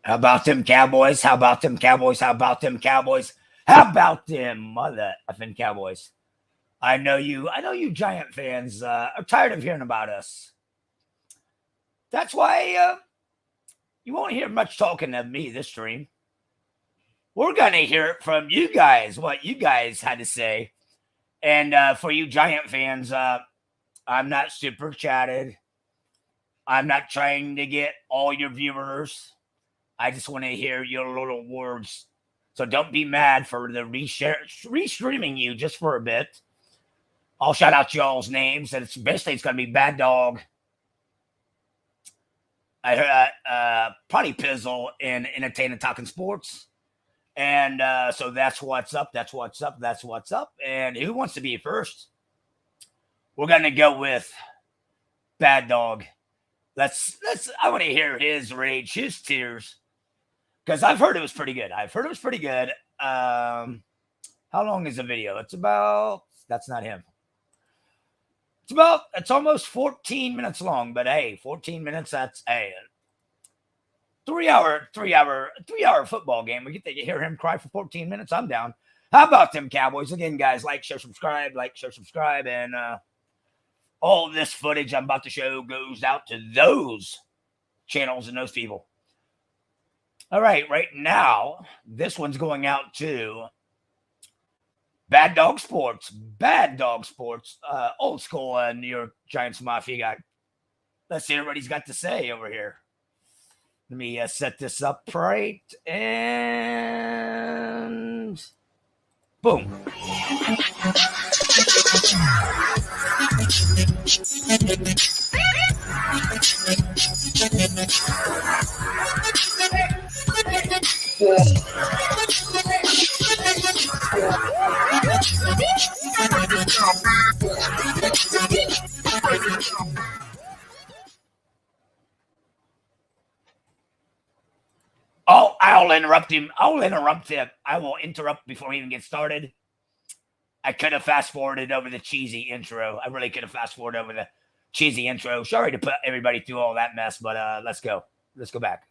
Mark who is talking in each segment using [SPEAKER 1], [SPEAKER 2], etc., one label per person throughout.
[SPEAKER 1] How about them Cowboys? How about them Cowboys? How about them Cowboys? How about them mother effing Cowboys? I know you Giant fans are tired of hearing about us. That's why you won't hear much talking of me this stream. We're going to hear it from you guys, what you guys had to say. And for you Giant fans, I'm not super chatted. I'm not trying to get all your viewers. I just want to hear your little words. So don't be mad for the restreaming you just for a bit. I'll shout out y'all's names. And basically it's going to be Bad Dog. I heard probably Pizzle and Entertaining Talking Sports. And so that's what's up. That's what's up. That's what's up. And who wants to be first? We're going to go with Bad Dog. I want to hear his rage, his tears. Because I've heard it was pretty good. How long is the video? That's not him. It's almost 14 minutes long, but hey, 14 minutes, that's a 3 hour football game. We get to hear him cry for 14 minutes. I'm down. How about them Cowboys? Again, guys, like, share, subscribe, and all this footage I'm about to show goes out to those channels and those people. All right, right now, this one's going out to Bad Dog Sports. Old school New York Giants Mafia guy. Let's see what he's got to say over here. Let me set this up right, and boom. Oh, I'll interrupt him. I will interrupt before he even gets started. I could have fast-forwarded over the cheesy intro. I really could have fast-forwarded over the cheesy intro. Sorry to put everybody through all that mess, but let's go. Let's go back.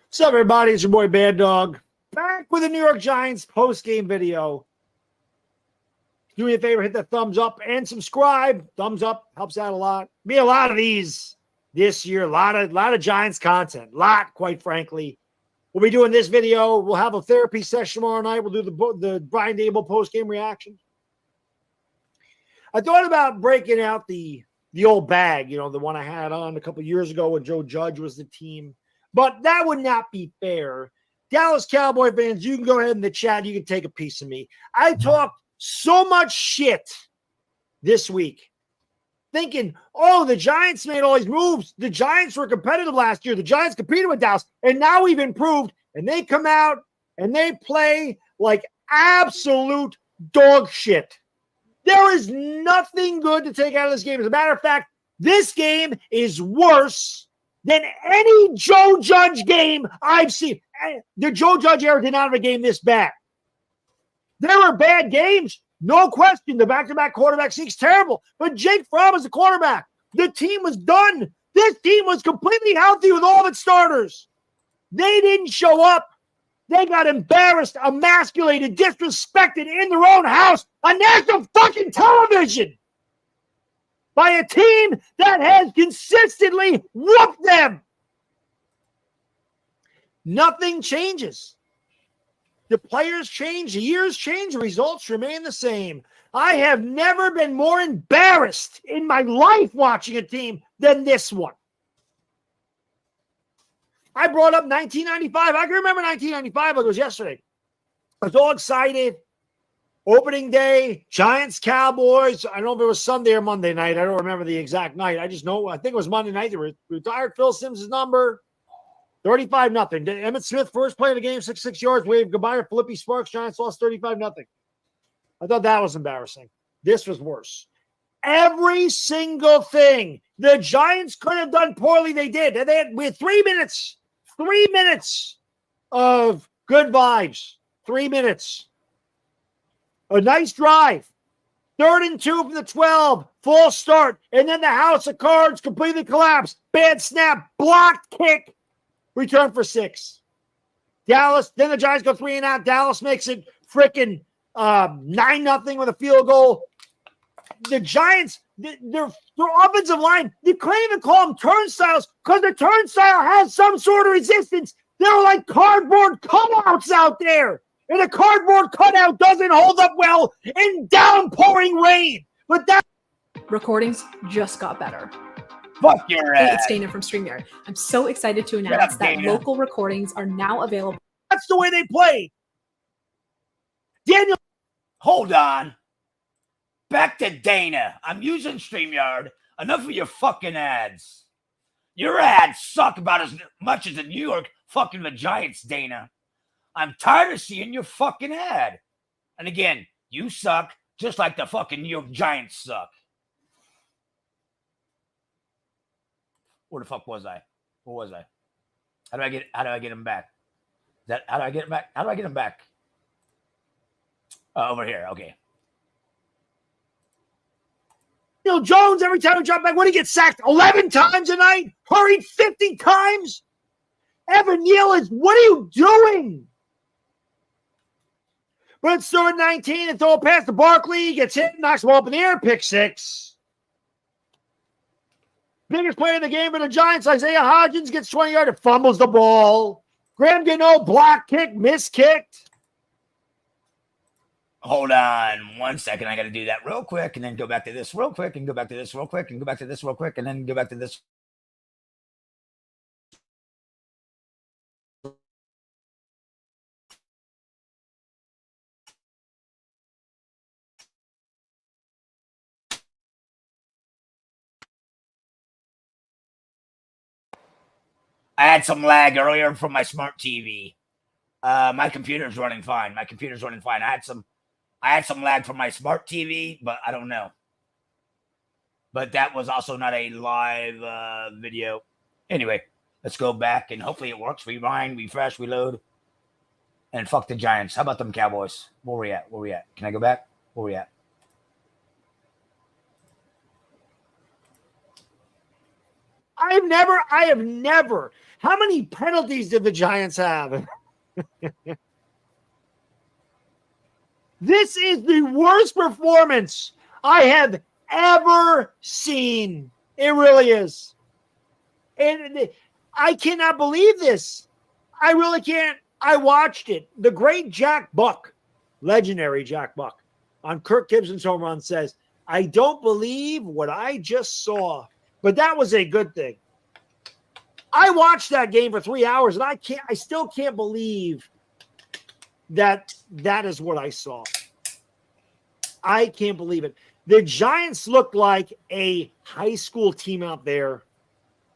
[SPEAKER 2] What's up, everybody? It's your boy Bad Dog. Back with the New York Giants post-game video. Do me a favor, hit the thumbs up and subscribe. Thumbs up helps out a lot. Be a lot of these this year. A lot of Giants content. Quite frankly. We'll be doing this video. We'll have a therapy session tomorrow night. We'll do the Brian Dable post-game reaction. I thought about breaking out the old bag, the one I had on a couple years ago when Joe Judge was the team. But that would not be fair. Dallas Cowboy fans, you can go ahead in the chat. You can take a piece of me. I talked so much shit this week thinking, the Giants made all these moves. The Giants were competitive last year. The Giants competed with Dallas, and now we've improved. And they come out and they play like absolute dog shit. There is nothing good to take out of this game. As a matter of fact, this game is worse than any Joe Judge game I've seen. The Joe Judge era did not have a game this bad. There were bad games, no question. The back-to-back quarterback sneak's terrible. But Jake Fromm is the quarterback. The team was done. This team was completely healthy with all of its starters. They didn't show up. They got embarrassed, emasculated, disrespected in their own house on national fucking television by a team that has consistently whooped them. Nothing changes. The players change, the years change, the results remain the same. I have never been more embarrassed in my life watching a team than this one. I brought up 1995. I can remember 1995 like it was yesterday. I was all excited. Opening day, Giants, Cowboys. I don't know if it was Sunday or Monday night. I don't remember the exact night. I just know, I think it was Monday night. They retired Phil Simms' number. 35-0. Emmitt Smith, first play of the game, 66 yards, waved goodbye to Philippi Sparks. Giants lost 35-0. I thought that was embarrassing. This was worse. Every single thing the Giants could have done poorly, they did. And we had 3 minutes of good vibes. 3 minutes. A nice drive. 3rd and 2 from the 12. False start. And then the house of cards completely collapsed. Bad snap. Blocked kick. Return for 6. Dallas. Then the Giants go 3 and out. Dallas makes it freaking 9-0 with a field goal. The Giants, their offensive line, you can't even call them turnstiles because the turnstile has some sort of resistance. They're like cardboard cutouts out there. And a cardboard cutout doesn't hold up well in downpouring rain. But that
[SPEAKER 3] recordings just got better.
[SPEAKER 1] Fuck your
[SPEAKER 3] Hey,
[SPEAKER 1] ass.
[SPEAKER 3] it's Dana from StreamYard. I'm so excited to announce that local recordings are now available.
[SPEAKER 2] That's the way they play. Daniel.
[SPEAKER 1] Hold on. Back to Dana. I'm using StreamYard. Enough of your fucking ads. Your ads suck about as much as the New York fucking the Giants, Dana. I'm tired of seeing your fucking ad. And again, you suck just like the fucking New York Giants suck. Where the fuck was I? Where was I? How do I get him back? How do I get him back? How do I get him back? Over here. Okay.
[SPEAKER 2] Jones, every time he dropped back, when he gets sacked 11 times a night, hurried 50 times. Evan Neal is, what are you doing? But it's 3rd and 19 and throw it past to Barkley. He gets hit, knocks the ball up in the air, pick 6. Biggest player in the game for the Giants, Isaiah Hodgins, gets 20 yards and fumbles the ball. Graham Gano, block kick, miskicked.
[SPEAKER 1] Hold on 1 second. I got to do that real quick and then go back to this real quick and go back to this real quick and go back to this real quick and then go back to this. I had some lag earlier from my smart TV. My computer's running fine. I had some lag from my smart TV, but I don't know. But that was also not a live video. Anyway, let's go back and hopefully it works. Rewind, refresh, reload. And fuck the Giants. How about them Cowboys? Where we at? Can I go back? Where we at?
[SPEAKER 2] I have never. How many penalties did the Giants have? This is the worst performance I have ever seen. It really is. And I cannot believe this. I really can't. I watched it. The great Jack Buck, legendary Jack Buck, on Kirk Gibson's home run says, I don't believe what I just saw. But that was a good thing. I watched that game for 3 hours, and I still can't believe that is what I saw. I can't believe it. The Giants looked like a high school team out there.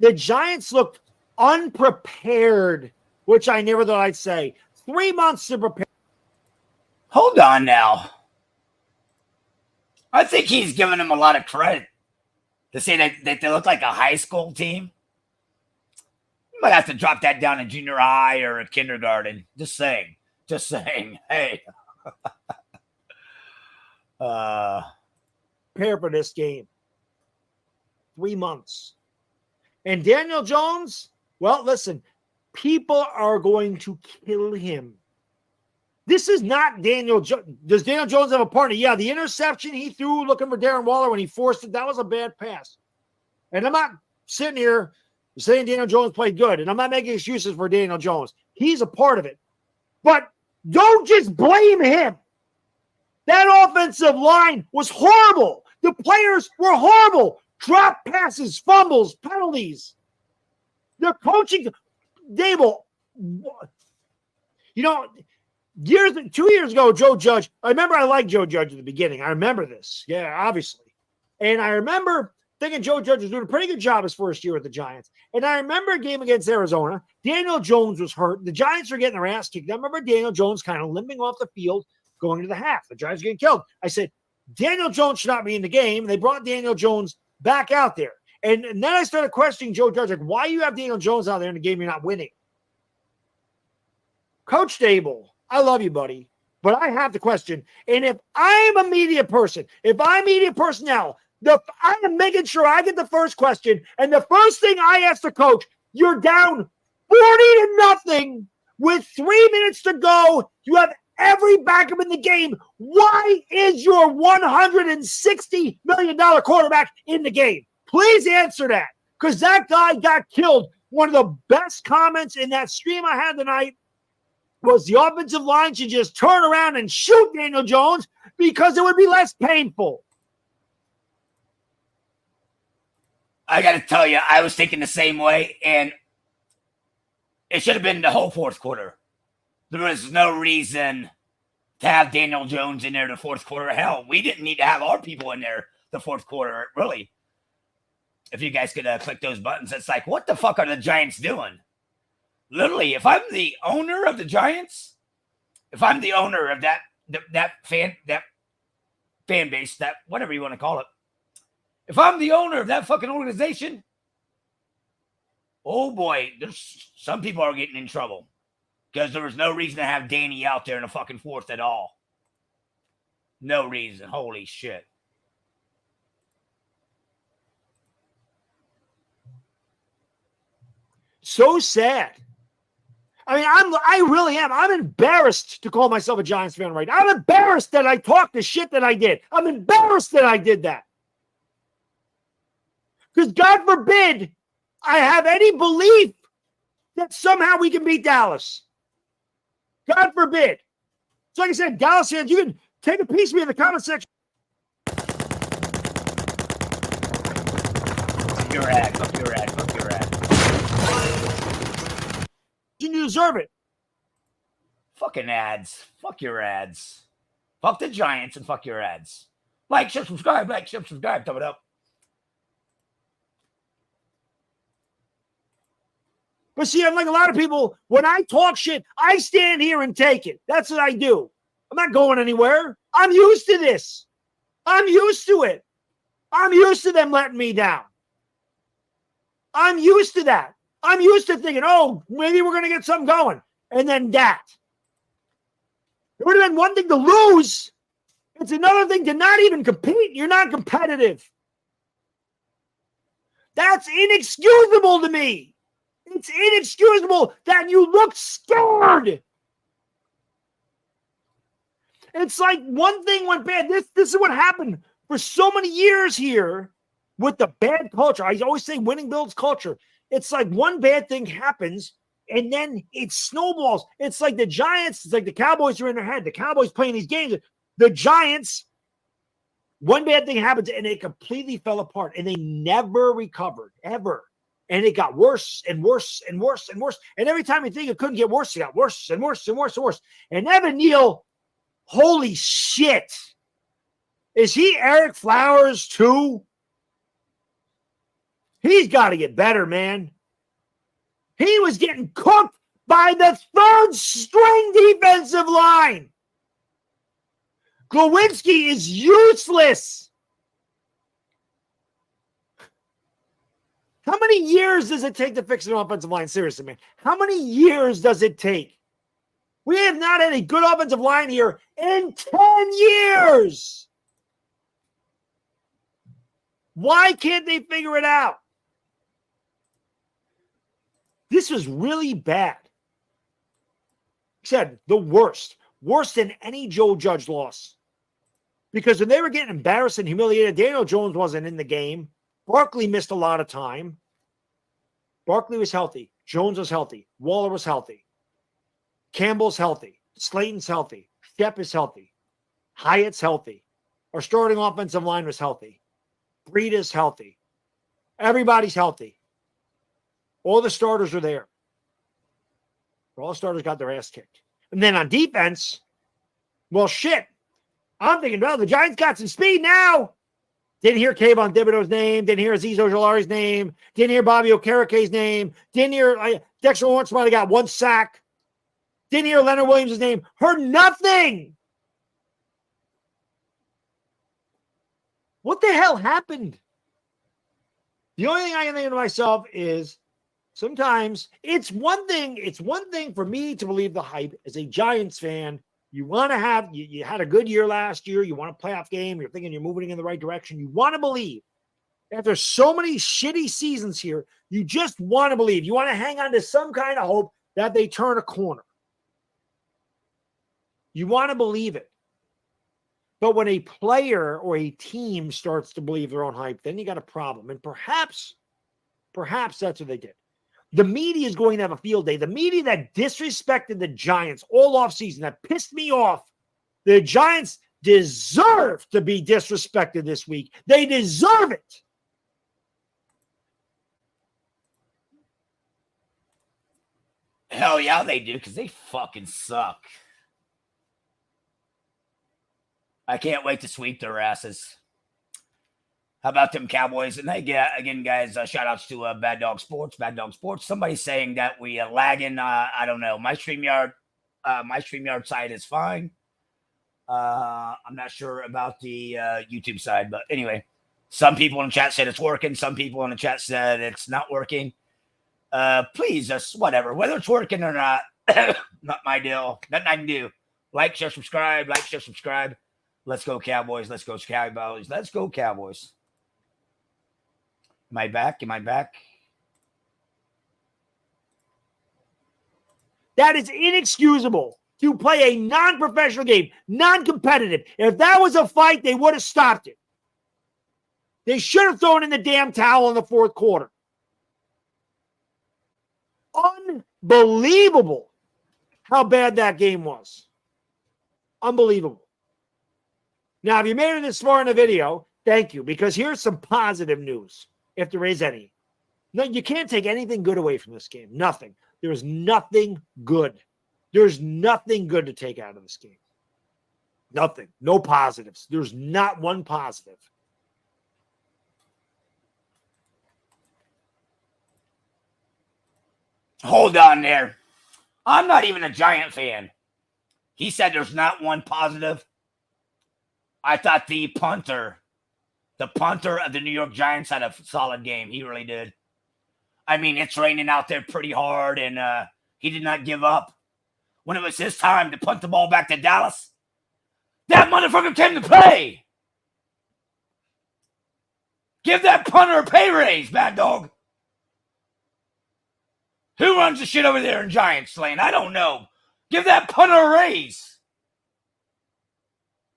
[SPEAKER 2] The Giants looked unprepared, which I never thought I'd say. 3 months to prepare.
[SPEAKER 1] Hold on now. I think he's giving them a lot of credit to say that they look like a high school team. You might have to drop that down in junior high or a kindergarten. Just saying. Hey.
[SPEAKER 2] Prepare for this game. 3 months. And Daniel Jones, well, listen, people are going to kill him. This is not Daniel Jones. Does Daniel Jones have a partner? Yeah, the interception he threw looking for Darren Waller when he forced it, that was a bad pass. And I'm not sitting here saying Daniel Jones played good, and I'm not making excuses for Daniel Jones. He's a part of it. But don't just blame him. That offensive line was horrible. The players were horrible. Drop passes, fumbles, penalties. The coaching, Dable, 2 years ago, Joe Judge, I remember I liked Joe Judge at the beginning. I remember this. Yeah, obviously. And I remember thinking Joe Judge was doing a pretty good job his first year with the Giants. And I remember a game against Arizona. Daniel Jones was hurt. The Giants were getting their ass kicked. I remember Daniel Jones kind of limping off the field going into the half. The Giants were getting killed. I said, Daniel Jones should not be in the game. They brought Daniel Jones back out there. And then I started questioning Joe Judge, like, why you have Daniel Jones out there in the game you're not winning? Coach Dable, I love you, buddy. But I have the question. And if I'm a media person, if I'm media personnel, I am making sure I get the first question. And the first thing I ask the coach, you're down 40-0 with 3 minutes to go. You have every backup in the game. Why is your $160 million quarterback in the game? Please answer that, because that guy got killed. One of the best comments in that stream I had tonight was the offensive line should just turn around and shoot Daniel Jones because it would be less painful.
[SPEAKER 1] I got to tell you, I was thinking the same way, and it should have been the whole fourth quarter. There was no reason to have Daniel Jones in there the fourth quarter. Hell, we didn't need to have our people in there the fourth quarter, really. If you guys could click those buttons, it's like, what the fuck are the Giants doing? Literally, if I'm the owner of the Giants, if I'm the owner of that fan base, that whatever you want to call it, if I'm the owner of that fucking organization, oh boy, there's some people are getting in trouble because there was no reason to have Danny out there in the fucking fourth at all. No reason. Holy shit.
[SPEAKER 2] So sad. I mean, I really am. I'm embarrassed to call myself a Giants fan right now. I'm embarrassed that I talked the shit that I did. I'm embarrassed that I did that. Because God forbid I have any belief that somehow we can beat Dallas. God forbid. So like I said, Dallas fans, you can take a piece of me in the comment section.
[SPEAKER 1] Fuck your ad. Fuck your ad. Fuck your ad.
[SPEAKER 2] You deserve it.
[SPEAKER 1] Fucking ads. Fuck your ads. Fuck the Giants and fuck your ads. Like, share, subscribe. Like, share, subscribe. Thumb it up.
[SPEAKER 2] But see, unlike a lot of people, when I talk shit, I stand here and take it. That's what I do. I'm not going anywhere. I'm used to this. I'm used to it. I'm used to them letting me down. I'm used to that. I'm used to thinking, oh, maybe we're going to get something going. And then that. It would have been one thing to lose. It's another thing to not even compete. You're not competitive. That's inexcusable to me. It's inexcusable that you look scared. It's like one thing went bad. This is what happened for so many years here with the bad culture. I always say winning builds culture. It's like one bad thing happens and then it snowballs. It's like the Giants, it's like the Cowboys are in their head. The Cowboys playing these games. The Giants, one bad thing happens and it completely fell apart and they never recovered, ever. And it got worse and worse and worse and worse. And every time you think it couldn't get worse, it got worse and worse and worse and worse. And Evan Neal, holy shit. Is he Eric Flowers too? He's got to get better, man. He was getting cooked by the third string defensive line. Glowinski is useless. How many years does it take to fix an offensive line? Seriously, man. How many years does it take? We have not had a good offensive line here in 10 years. Why can't they figure it out? This was really bad. Said the worst. Worse than any Joe Judge loss. Because when they were getting embarrassed and humiliated, Daniel Jones wasn't in the game. Barkley missed a lot of time. Barkley was healthy. Jones was healthy. Waller was healthy. Campbell's healthy. Slayton's healthy. Shep is healthy. Hyatt's healthy. Our starting offensive line was healthy. Breed is healthy. Everybody's healthy. All the starters are there. All the starters got their ass kicked. And then on defense, well, shit. I'm thinking, well, the Giants got some speed now. Didn't hear Kayvon Thibodeau's name. Didn't hear Azeez Ojulari's name. Didn't hear Bobby Okereke's name. Didn't hear Dexter Lawrence might have got one sack. Didn't hear Leonard Williams' name. Heard nothing. What the hell happened? The only thing I can think to myself is sometimes it's one thing for me to believe the hype as a Giants fan You want to have, you had a good year last year. You want a playoff game. You're thinking you're moving in the right direction. You want to believe. After so many shitty seasons here, you just want to believe. You want to hang on to some kind of hope that they turn a corner. You want to believe it. But when a player or a team starts to believe their own hype, then you got a problem. And perhaps that's what they did. The media is going to have a field day. The media that disrespected the Giants all offseason, that pissed me off. The Giants deserve to be disrespected this week. They deserve it.
[SPEAKER 1] Hell yeah, they do, because they fucking suck. I can't wait to sweep their asses. How about them Cowboys? And again, guys, shout outs to Bad Dog Sports. Somebody's saying that we lagging. I don't know. My StreamYard side is fine. I'm not sure about the YouTube side, but anyway, some people in the chat said it's working. Some people in the chat said it's not working. Please, just whatever, whether it's working or not, not my deal. Nothing I can do. Like, share, subscribe. Let's go Cowboys. Let's go Cowboys. Let's go Cowboys. Am I back?
[SPEAKER 2] That is inexcusable to play a non-professional game, non-competitive. If that was a fight, they would have stopped it. They should have thrown in the damn towel in the fourth quarter. Unbelievable how bad that game was. Unbelievable. Now, if you made it this far in the video, thank you, because here's some positive news, if there is any. No, you can't take anything good away from this game. Nothing. There's nothing good. There's nothing good to take out of this game. Nothing. No positives. There's not one positive.
[SPEAKER 1] Hold on there. I'm not even a Giant fan. He said there's not one positive. I thought the punter of the New York Giants had a solid game. He really did. I mean, it's raining out there pretty hard, and he did not give up. When it was his time to punt the ball back to Dallas, that motherfucker came to play. Give that punter a pay raise, Bad Dog. Who runs the shit over there in Giants land? I don't know. Give that punter a raise.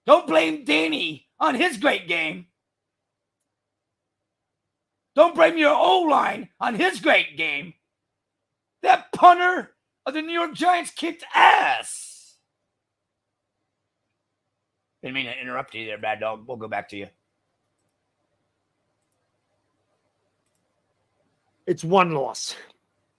[SPEAKER 1] Don't blame Danny on his great game. Don't blame your O-line on his great game. That punter of the New York Giants kicked ass. Didn't mean to interrupt you there, Bad Dog. We'll go back to you.
[SPEAKER 2] It's one loss.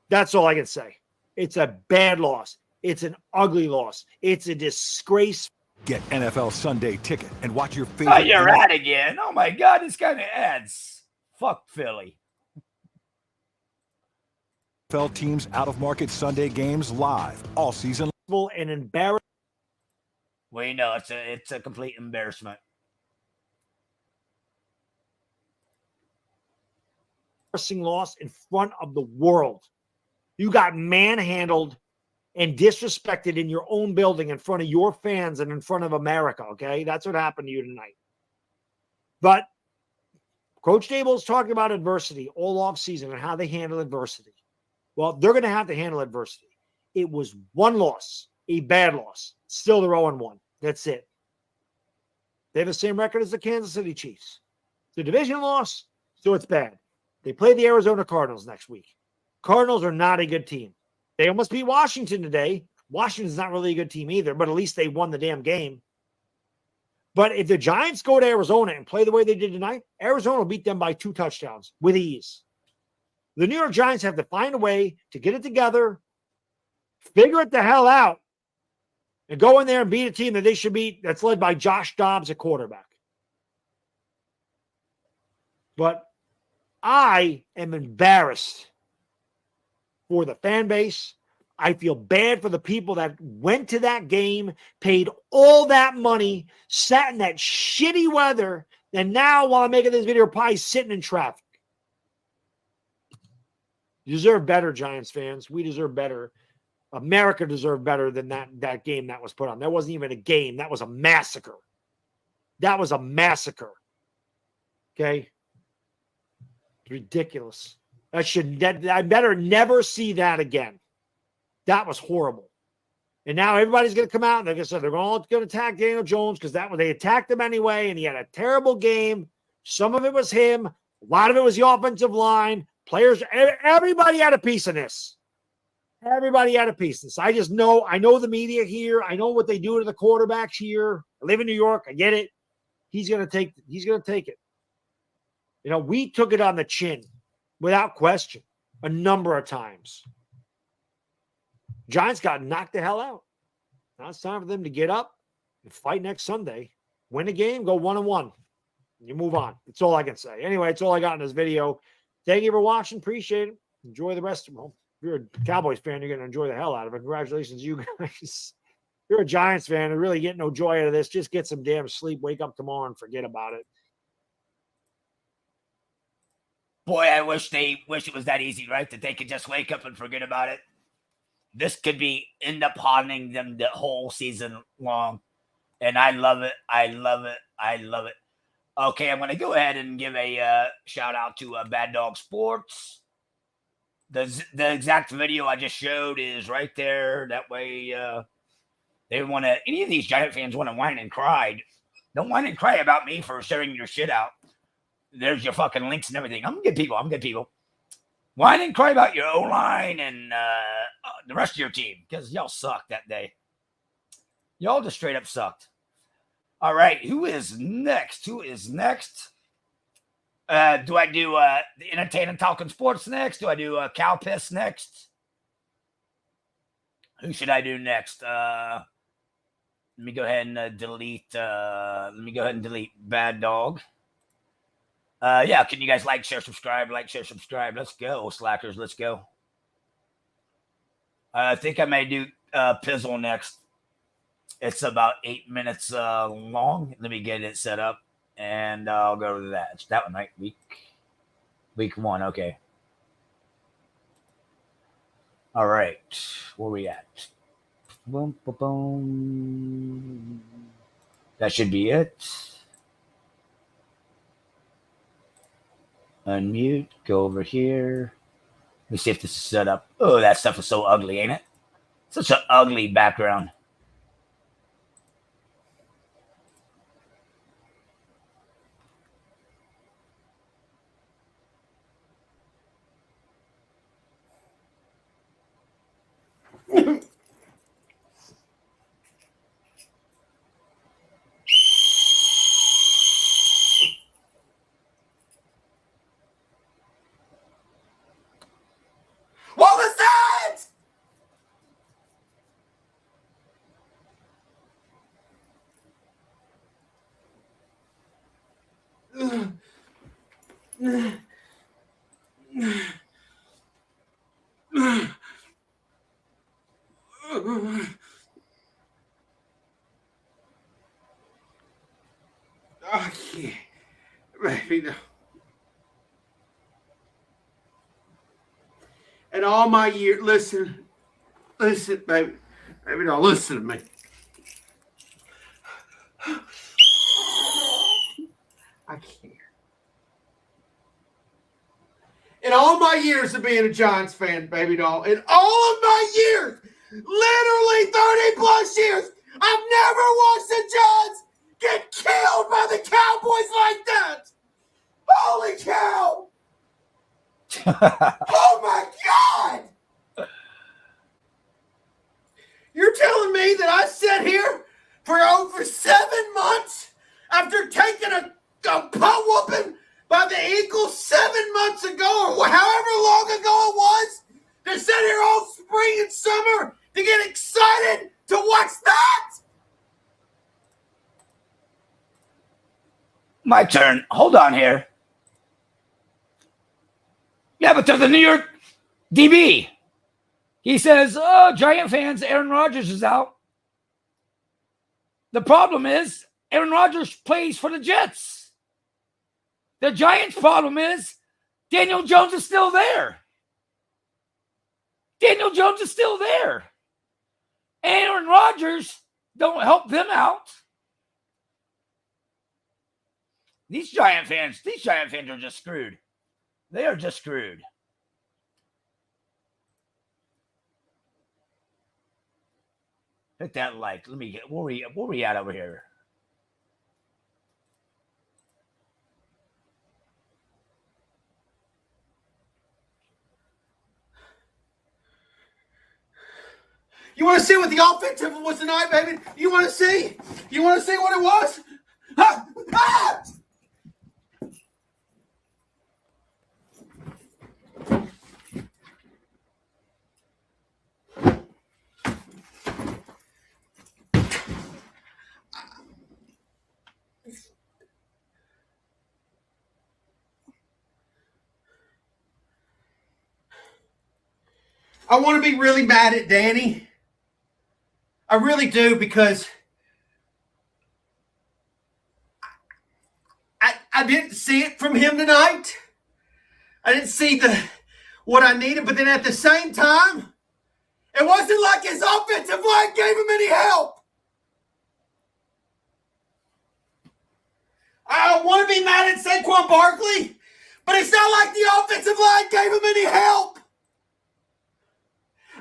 [SPEAKER 2] That's all I can say. It's a bad loss. It's an ugly loss. It's a disgrace.
[SPEAKER 4] Get NFL Sunday Ticket and watch your favorite.
[SPEAKER 1] Oh, you're at again. Oh, my God. This kind of ads. Fuck Philly.
[SPEAKER 4] NFL teams out-of-market Sunday games live all season.
[SPEAKER 2] And embarrassing.
[SPEAKER 1] We know it's a complete embarrassment.
[SPEAKER 2] Loss in front of the world. You got manhandled and disrespected in your own building in front of your fans and in front of America, okay? That's what happened to you tonight. But Coach Dable's talking about adversity all offseason and how they handle adversity. Well, they're going to have to handle adversity. It was one loss, a bad loss. Still they're 0-1. That's it. They have the same record as the Kansas City Chiefs. It's a division loss, so it's bad. They play the Arizona Cardinals next week. Cardinals are not a good team. They almost beat Washington today. Washington's not really a good team either, but at least they won the damn game. But if the Giants go to Arizona and play the way they did tonight, Arizona will beat them by 2 touchdowns with ease. The New York Giants have to find a way to get it together, figure it the hell out, and go in there and beat a team that they should beat that's led by Josh Dobbs at quarterback. But I am embarrassed for the fan base. I feel bad for the people that went to that game, paid all that money, sat in that shitty weather, and now while I'm making this video, are probably sitting in traffic. You deserve better, Giants fans. We deserve better. America deserved better than that game that was put on. That wasn't even a game. That was a massacre. That was a massacre. Okay? Ridiculous. I better never see that again. That was horrible. And now everybody's going to come out and like I said, they're all going to attack Daniel Jones because they attacked him anyway, and he had a terrible game. Some of it was him. A lot of it was the offensive line. Players, everybody had a piece in this. Everybody had a piece in this. I know the media here. I know what they do to the quarterbacks here. I live in New York. I get it. He's going to take it. You know, we took it on the chin without question a number of times. Giants got knocked the hell out. Now it's time for them to get up and fight next Sunday. Win a game, go 1-1. You move on. That's all I can say. Anyway, it's all I got in this video. Thank you for watching. Appreciate it. Enjoy the rest of them. If you're a Cowboys fan, you're going to enjoy the hell out of it. Congratulations, you guys. If you're a Giants fan and really get no joy out of this, just get some damn sleep. Wake up tomorrow and forget about it.
[SPEAKER 1] Boy, I wish it was that easy, right? That they could just wake up and forget about it. This could end up haunting them the whole season long. And I love it. I love it. I love it. Okay, I'm going to go ahead and give a shout out to Bad Dog Sports. The exact video I just showed is right there. That way, any of these Giant fans want to whine and cry. Don't whine and cry about me for sharing your shit out. There's your fucking links and everything. I'm good people. Whine and cry about your O-line and the rest of your team because y'all sucked that day. Y'all just straight up sucked. All right, who is next? Do I do the entertaining talking sports next? Do I do cow piss next? Who should I do next? Let me go ahead and delete. Let me go ahead and delete Bad Dog. Yeah, can you guys like, share, subscribe? Let's go, slackers. Let's go. I think I may do Pizzle next. It's about 8 minutes long. Let me get it set up, and I'll go to that. It's that one, right? Week 1. Okay. All right. Where we at? Boom, boom, boom. That should be it. Unmute. Go over here. Let me see if this is set up. Oh, that stuff is so ugly, ain't it? Such an ugly background.
[SPEAKER 5] What was that? I can't. Baby, no. And all my years, listen, baby. Baby, no, listen to me. I can't. In all my years of being a Giants fan, baby doll, in all of my years, literally 30 plus years, I've never watched the Giants get killed by the Cowboys like that. Holy cow. Oh my God. You're telling me that I sat here for over 7 months after taking a butt whooping by the Eagles 7 months ago, or however long ago it was, to sit here all spring and summer to get excited to watch that?
[SPEAKER 1] My turn. Hold on here. Yeah, but they're the New York DB. He says, oh, Giant fans, Aaron Rodgers is out. The problem is Aaron Rodgers plays for the Jets. The Giants' problem is Daniel Jones is still there. Daniel Jones is still there. Aaron Rodgers don't help them out. These Giant fans are just screwed. They are just screwed. Hit that like. Let me get where we at over here.
[SPEAKER 5] You want to see what the offensive was tonight, baby? You want to see? You want to see what it was? Ah! Ah! I want to be really mad at Danny. I really do, because I didn't see it from him tonight. I didn't see what I needed, but then at the same time, it wasn't like his offensive line gave him any help. I want to be mad at Saquon Barkley, but it's not like the offensive line gave him any help.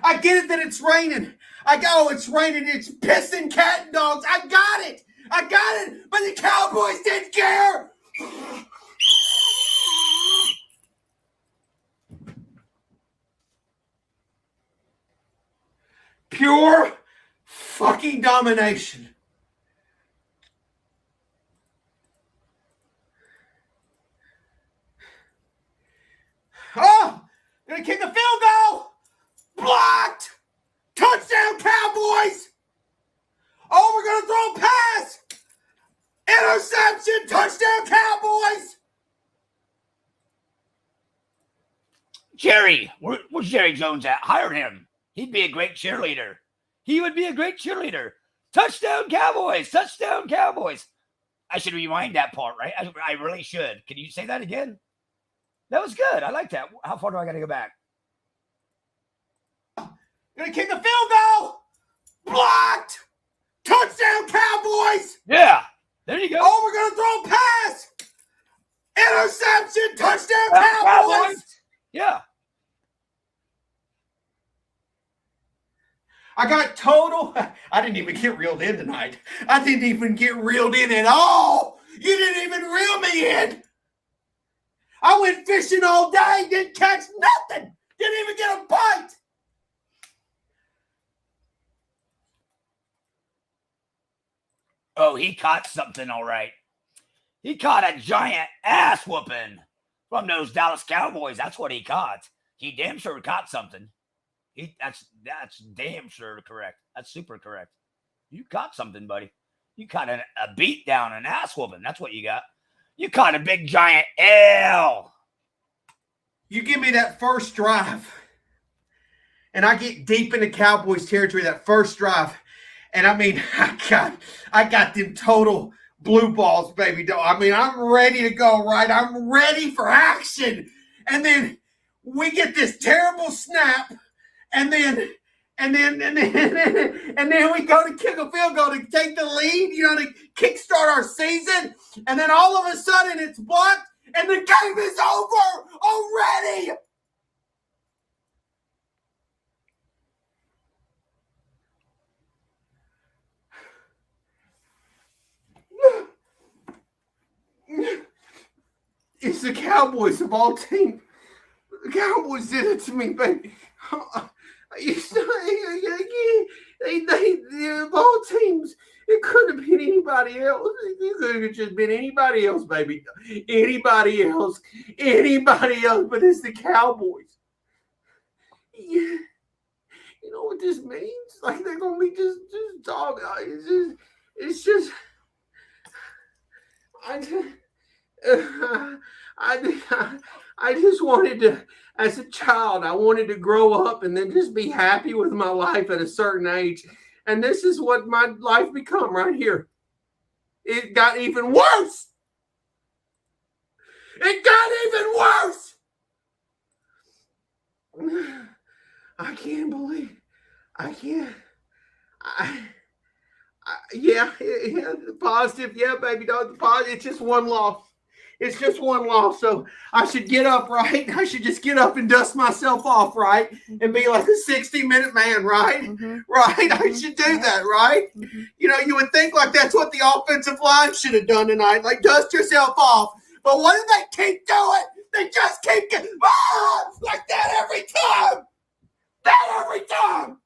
[SPEAKER 5] I get it that it's raining. It's raining. It's pissing cat and dogs. I got it. But the Cowboys didn't care. Pure fucking domination. Oh, gonna kick the field goal. Blocked. Touchdown, Cowboys. Oh, we're going to throw a pass. Interception. Touchdown, Cowboys.
[SPEAKER 1] Jerry, where's Jerry Jones at? Hire him. He'd be a great cheerleader. He would be a great cheerleader. Touchdown, Cowboys. Touchdown, Cowboys. I should rewind that part, right? I really should. Can you say that again? That was good. I like that. How far do I got to go back?
[SPEAKER 5] Gonna kick the field goal. Blocked. Touchdown, Cowboys.
[SPEAKER 1] Yeah. There you go.
[SPEAKER 5] Oh, we're gonna throw a pass. Interception. Touchdown, Cowboys.
[SPEAKER 1] Yeah.
[SPEAKER 5] I got total. I didn't even get reeled in tonight. I didn't even get reeled in at all. You didn't even reel me in. I went fishing all day. Didn't catch nothing. Didn't even get a bite.
[SPEAKER 1] Oh, he caught something, all right. He caught a giant ass whooping from those Dallas Cowboys. That's what he caught. He damn sure caught something. That's damn sure correct. That's super correct. You caught something, buddy. You caught a beat down, an ass whooping. That's what you got. You caught a big giant L.
[SPEAKER 5] You give me that first drive, and I get deep into Cowboys territory that first drive. And I mean, I got them total blue balls, baby. I mean, I'm ready to go, right? I'm ready for action. And then we get this terrible snap, and then we go to kick a field goal to take the lead, to kickstart our season. And then all of a sudden it's blocked, and the game is over already. It's the Cowboys of all teams. The Cowboys did it to me, baby. They of all teams, it could have been anybody else. It could have just been anybody else, baby. Anybody else. But it's the Cowboys. Yeah. You know what this means? Like, they're gonna be just dog. It's just. I just wanted to, as a child, I wanted to grow up and then just be happy with my life at a certain age. And this is what my life become right here. It got even worse. It got even worse. I Yeah, the positive. Yeah, baby dog, the positive. It's just one loss. It's just one loss. So I should get up, right? I should just get up and dust myself off, right? And be like a 60-minute man, right?
[SPEAKER 3] Mm-hmm.
[SPEAKER 5] Right?
[SPEAKER 3] Mm-hmm.
[SPEAKER 5] I should do that, right?
[SPEAKER 3] Mm-hmm.
[SPEAKER 5] You know, you would think like that's what the offensive line should have done tonight. Like, dust yourself off. But what do they keep doing? They just keep getting like that every time. That every time.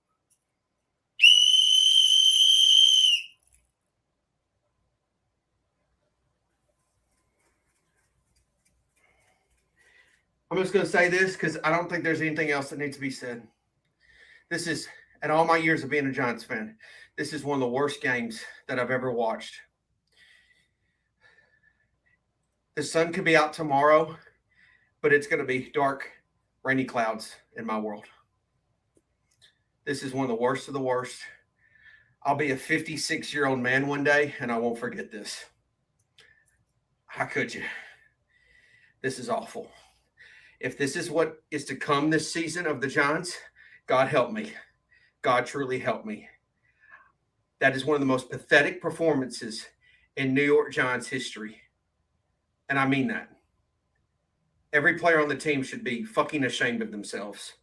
[SPEAKER 5] I'm just going to say this because I don't think there's anything else that needs to be said. This is, in all my years of being a Giants fan, this is one of the worst games that I've ever watched. The sun could be out tomorrow, but it's going to be dark, rainy clouds in my world. This is one of the worst of the worst. I'll be a 56-year-old man one day, and I won't forget this. How could you? This is awful. If this is what is to come this season of the Giants, God help me. God truly help me. That is one of the most pathetic performances in New York Giants history. And I mean that. Every player on the team should be fucking ashamed of themselves.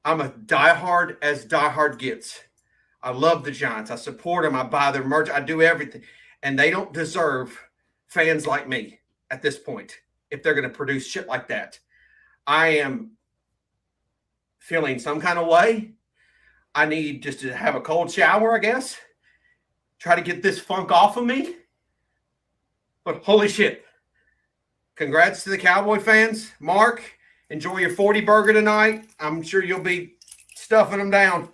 [SPEAKER 5] I'm a diehard as diehard gets. I love the Giants. I support them. I buy their merch. I do everything. And they don't deserve fans like me at this point if they're going to produce shit like that. I am feeling some kind of way. I need just to have a cold shower, I guess. Try to get this funk off of me. But holy shit. Congrats to the Cowboy fans. Mark, enjoy your 40 burger tonight. I'm sure you'll be stuffing them down.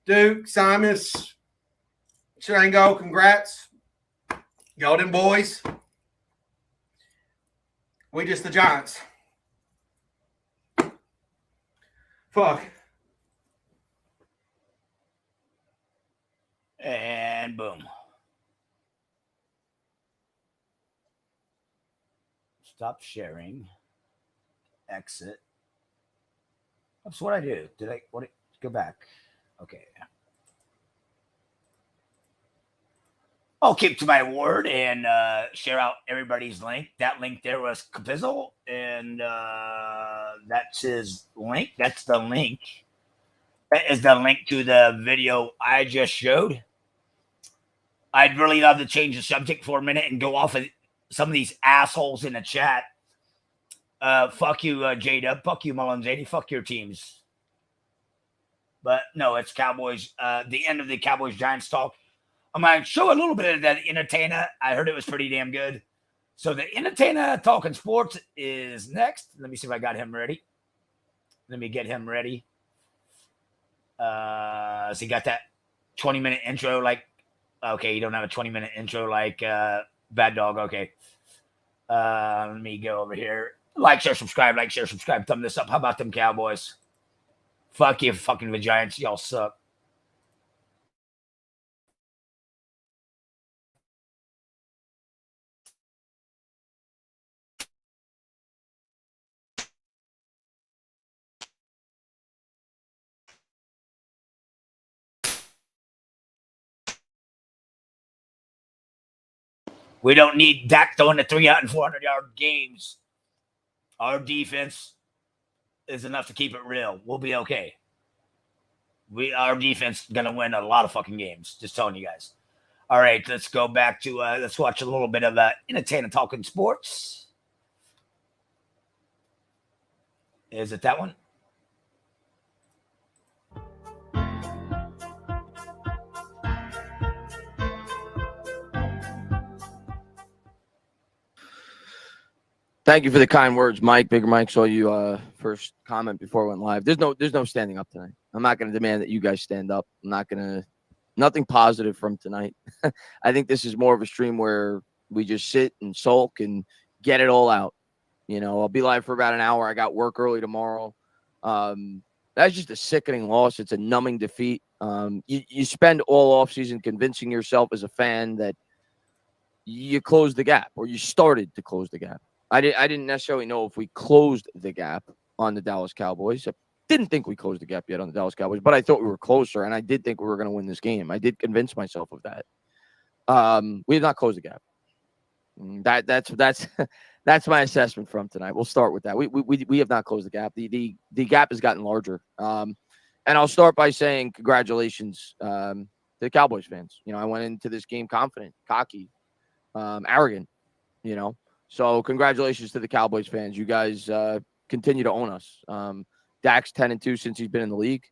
[SPEAKER 5] Duke, Simus, Shango, congrats. Y'all them boys. We just the Giants. Fuck.
[SPEAKER 1] And boom. Stop sharing. Exit. That's what I do. Go back? Okay. I'll keep to my word and share out everybody's link. That link there was Pizzle, and that's his link. That's the link. That is the link to the video I just showed. I'd really love to change the subject for a minute and go off of some of these assholes in the chat. Fuck you, Jada. Fuck you, Mullins80. Fuck your teams. But no, it's Cowboys. The end of the Cowboys Giants talk. I'm going to show a little bit of that entertainer. I heard it was pretty damn good. So the entertainer talking sports is next. Let me see if I got him ready. Let me get him ready. So you got that 20-minute intro like, okay, you don't have a 20-minute intro like Bad Dog. Okay. Let me go over here. Like, share, subscribe. Thumb this up. How about them Cowboys? Fuck you, fucking the Giants. Y'all suck. We don't need Dak throwing the 300 and 400-yard games. Our defense is enough to keep it real. We'll be okay. Our defense is going to win a lot of fucking games. Just telling you guys. All right, let's go back to, let's watch a little bit of entertainer talking sports. Is it that one?
[SPEAKER 6] Thank you for the kind words, Mike. Bigger Mike saw you first comment before we went live. There's no standing up tonight. I'm not going to demand that you guys stand up. I'm not going to – nothing positive from tonight. I think this is more of a stream where we just sit and sulk and get it all out. You know, I'll be live for about an hour. I got work early tomorrow. That's just a sickening loss. It's a numbing defeat. You spend all offseason convincing yourself as a fan that you closed the gap or you started to close the gap. I didn't necessarily know if we closed the gap on the Dallas Cowboys. Didn't think we closed the gap yet on the Dallas Cowboys, but I thought we were closer, and I did think we were going to win this game. I did convince myself of that. We did not close the gap. That's my assessment from tonight. We'll start with that. We have not closed the gap. The gap has gotten larger. And I'll start by saying congratulations to the Cowboys fans. I went into this game confident, cocky, arrogant. So congratulations to the Cowboys fans. You guys continue to own us. Dak's 10-2 since he's been in the league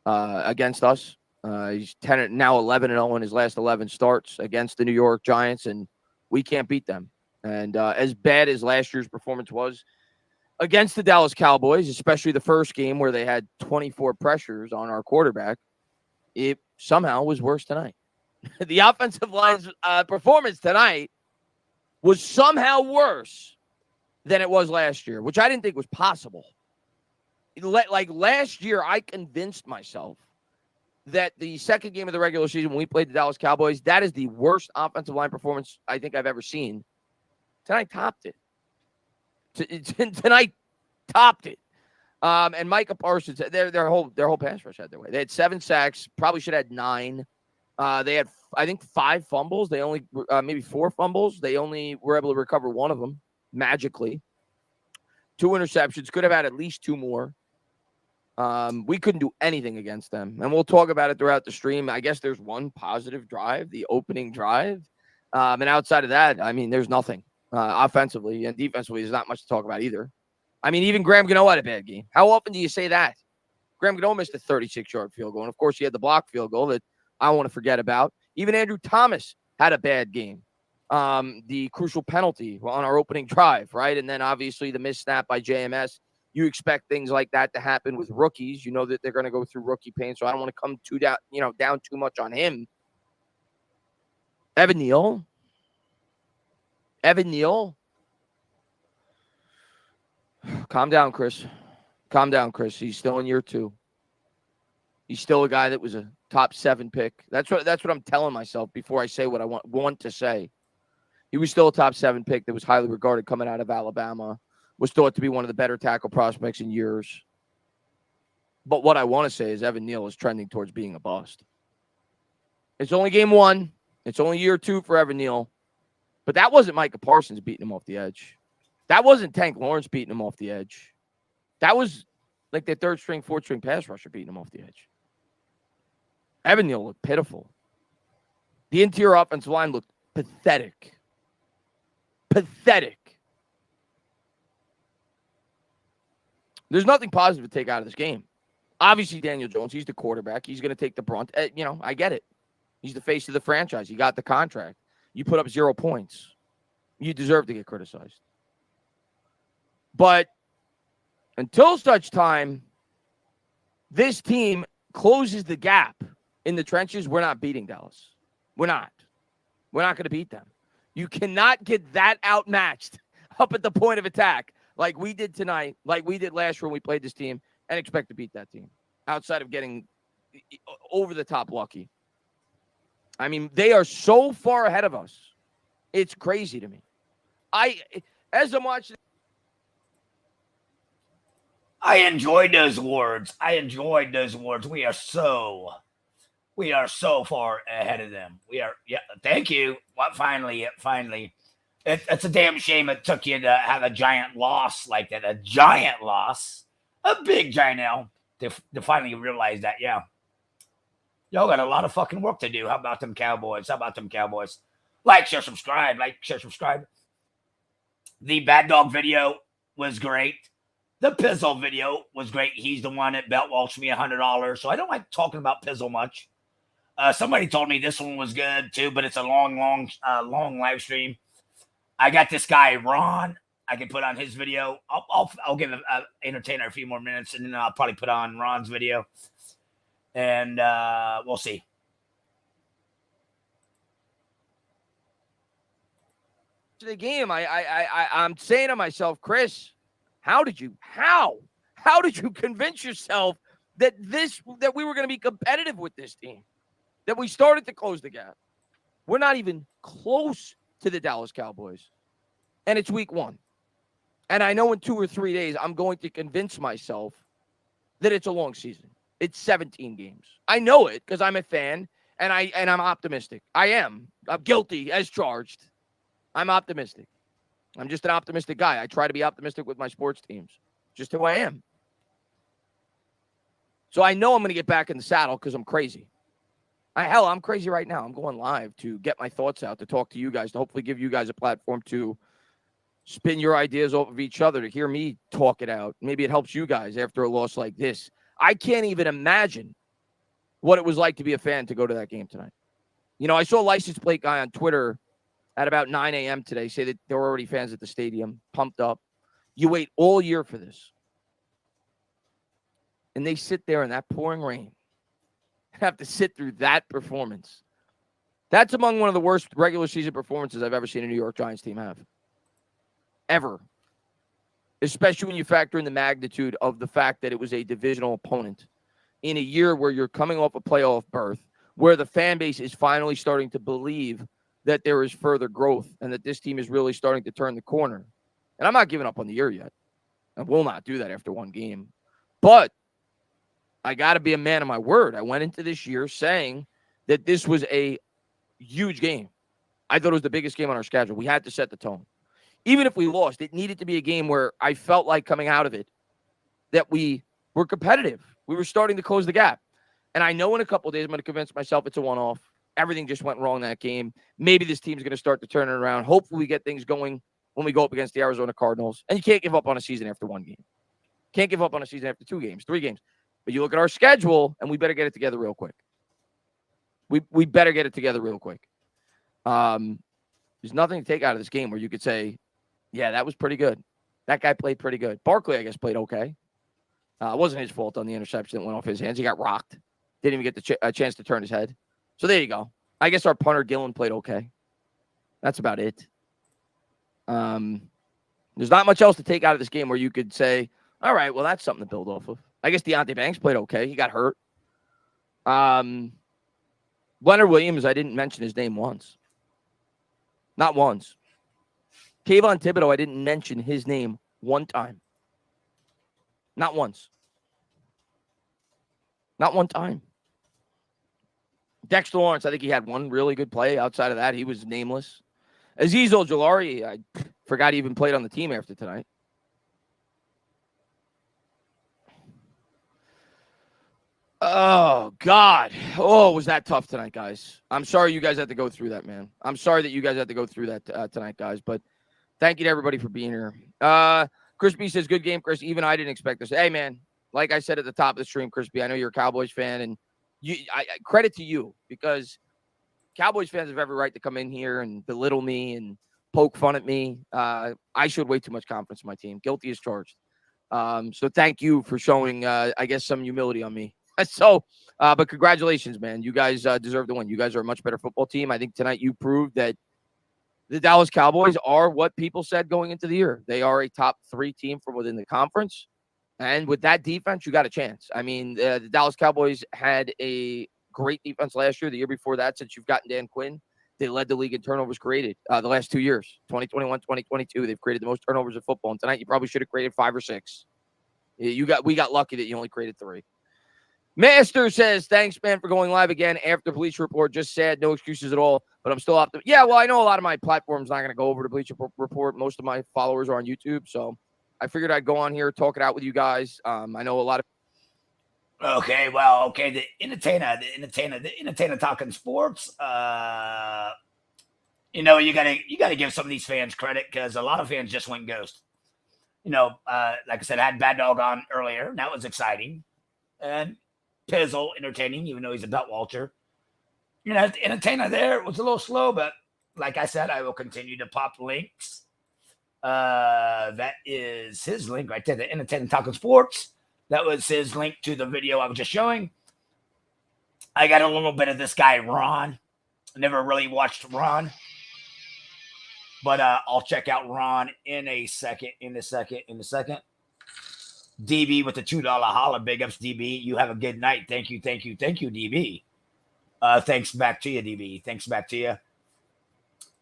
[SPEAKER 6] against us. He's 10 now 11-0 in his last 11 starts against the New York Giants, and we can't beat them. And as bad as last year's performance was against the Dallas Cowboys, especially the first game where they had 24 pressures on our quarterback, it somehow was worse tonight. The offensive line's performance tonight was somehow worse than it was last year, which I didn't think was possible. Like last year, I convinced myself that the second game of the regular season when we played the Dallas Cowboys, that is the worst offensive line performance I think I've ever seen. Tonight topped it. Tonight topped it. And Micah Parsons, their whole pass rush had their way. They had 7 sacks, probably should have had 9. They had, I think, 5 fumbles. They only, maybe 4 fumbles. They only were able to recover 1 of them magically. 2 interceptions. Could have had at least 2 more. We couldn't do anything against them. And we'll talk about it throughout the stream. I guess there's one positive drive, the opening drive. And outside of that, I mean, there's nothing. Offensively and defensively, there's not much to talk about either. I mean, even Graham Gano had a bad game. How often do you say that? Graham Gano missed a 36-yard field goal. And, of course, he had the block field goal that I don't want to forget about. Even Andrew Thomas had a bad game. The crucial penalty on our opening drive, right? And then, obviously, the missed snap by JMS. You expect things like that to happen with rookies. You know that they're going to go through rookie pain, so I don't want to come down too much on him. Evan Neal. Calm down, Chris. He's still in year 2. He's still a guy that was a top 7 pick. That's what I'm telling myself before I say what I want to say. He was still a top 7 pick that was highly regarded coming out of Alabama. Was thought to be one of the better tackle prospects in years. But what I want to say is Evan Neal is trending towards being a bust. It's only game 1. It's only year 2 for Evan Neal. But that wasn't Micah Parsons beating him off the edge. That wasn't Tank Lawrence beating him off the edge. That was like their 3rd string, 4th string pass rusher beating him off the edge. Evan Neal looked pitiful. The interior offensive line looked pathetic. There's nothing positive to take out of this game. Obviously, Daniel Jones, he's the quarterback. He's going to take the brunt. I get it. He's the face of the franchise. He got the contract. You put up 0 points. You deserve to get criticized. But until such time this team closes the gap in the trenches, we're not beating Dallas. We're not going to beat them. You cannot get that outmatched up at the point of attack like we did tonight, like we did last year when we played this team, and expect to beat that team outside of getting over the top lucky. I mean, they are so far ahead of us. It's crazy to me. As I'm watching,
[SPEAKER 1] I enjoyed those words. We are so far ahead of them. Thank you. Finally. It's a damn shame it took you to have a giant loss like that. A giant loss. A big giant L to finally realize that, yeah. Y'all got a lot of fucking work to do. How about them Cowboys? Like, share, subscribe. The Bad Dog video was great. The Pizzle video was great. He's the one that belt waltzed me $100. So I don't like talking about Pizzle much. Somebody told me this one was good too, but it's a long live stream. I got this guy Ron. I can put on his video. I'll give Entertainer a few more minutes, and then I'll probably put on Ron's video, and we'll see.
[SPEAKER 6] To the game, I'm saying to myself, Chris, how did you convince yourself that we were going to be competitive with this team, that we started to close the gap? We're not even close to the Dallas Cowboys, and it's week 1. And I know in 2 or 3 days, I'm going to convince myself that it's a long season. It's 17 games. I know it because I'm a fan and I'm optimistic. I am. I'm guilty as charged. I'm optimistic. I'm just an optimistic guy. I try to be optimistic with my sports teams. Just who I am. So I know I'm going to get back in the saddle because I'm crazy. I'm crazy right now. I'm going live to get my thoughts out, to talk to you guys, to hopefully give you guys a platform to spin your ideas off of each other, to hear me talk it out. Maybe it helps you guys after a loss like this. I can't even imagine what it was like to be a fan to go to that game tonight. You know, I saw a license plate guy on Twitter at about 9 a.m. today say that there were already fans at the stadium, pumped up. You wait all year for this. And they sit there in that pouring rain, have to sit through that performance. That's among one of the worst regular season performances I've ever seen a New York Giants team have. Ever. Especially when you factor in the magnitude of the fact that it was a divisional opponent in a year where you're coming off a playoff berth, where the fan base is finally starting to believe that there is further growth and that this team is really starting to turn the corner. And I'm not giving up on the year yet. I will not do that after one game. But I got to be a man of my word. I went into this year saying that this was a huge game. I thought it was the biggest game on our schedule. We had to set the tone. Even if we lost, it needed to be a game where I felt like coming out of it that we were competitive. We were starting to close the gap. And I know in a couple of days I'm going to convince myself it's a one-off. Everything just went wrong that game. Maybe this team's going to start to turn it around. Hopefully we get things going when we go up against the Arizona Cardinals. And you can't give up on a season after one game. Can't give up on a season after 2 games, 3 games. But you look at our schedule, and we better get it together real quick. We better get it together real quick. There's nothing to take out of this game where you could say, yeah, that was pretty good. That guy played pretty good. Barkley, I guess, played okay. It wasn't his fault on the interception that went off his hands. He got rocked. Didn't even get a chance to turn his head. So there you go. I guess our punter, Gillen, played okay. That's about it. There's not much else to take out of this game where you could say, all right, well, that's something to build off of. I guess Deonte Banks played okay. He got hurt. Leonard Williams, I didn't mention his name once. Not once. Kayvon Thibodeau, I didn't mention his name one time. Not once. Not one time. Dexter Lawrence, I think he had one really good play. Outside of that, he was nameless. Azeez Ojulari, I forgot he even played on the team after tonight. Oh, God. Oh, was that tough tonight, guys. I'm sorry you guys had to go through that, man. I'm sorry that you guys had to go through that tonight, guys. But thank you to everybody for being here. Chris B says, good game, Chris. Even I didn't expect this. Hey, man, like I said at the top of the stream, Chris B, I know you're a Cowboys fan, and credit to you because Cowboys fans have every right to come in here and belittle me and poke fun at me. I showed way too much confidence in my team. Guilty as charged. So thank you for showing, I guess, some humility on me. So, but congratulations, man. You guys deserve to win. You guys are a much better football team. I think tonight you proved that the Dallas Cowboys are what people said going into the year. They are a top 3 team from within the conference. And with that defense, you got a chance. I mean, the Dallas Cowboys had a great defense last year. The year before that, since you've gotten Dan Quinn, they led the league in turnovers created the last 2 years, 2021, 2022. They've created the most turnovers in football. And tonight, you probably should have created 5 or 6. We got lucky that you only created 3. Master says, thanks, man, for going live again after Bleacher Report. Just sad, no excuses at all, but I'm still optimistic. Yeah, well, I know a lot of my platform's not going to go over to Bleacher Report. Most of my followers are on YouTube, so I figured I'd go on here, talk it out with you guys. I know a lot of...
[SPEAKER 1] Okay, well, the entertainer talking sports. You gotta give some of these fans credit because a lot of fans just went ghost. Like I said, I had Bad Dog on earlier. And that was exciting. And Pizzle entertaining, even though he's a belt walter. The entertainer there was a little slow, but like I said, I will continue to pop links. That is his link right there, the entertainer talking sports. That was his link to the video I was just showing. I got a little bit of this guy, Ron. I never really watched Ron. But I'll check out Ron in a second. DB with the $2 holla. Big ups, DB. You have a good night. Thank you, DB. Thanks back to you, DB. Thanks back to you.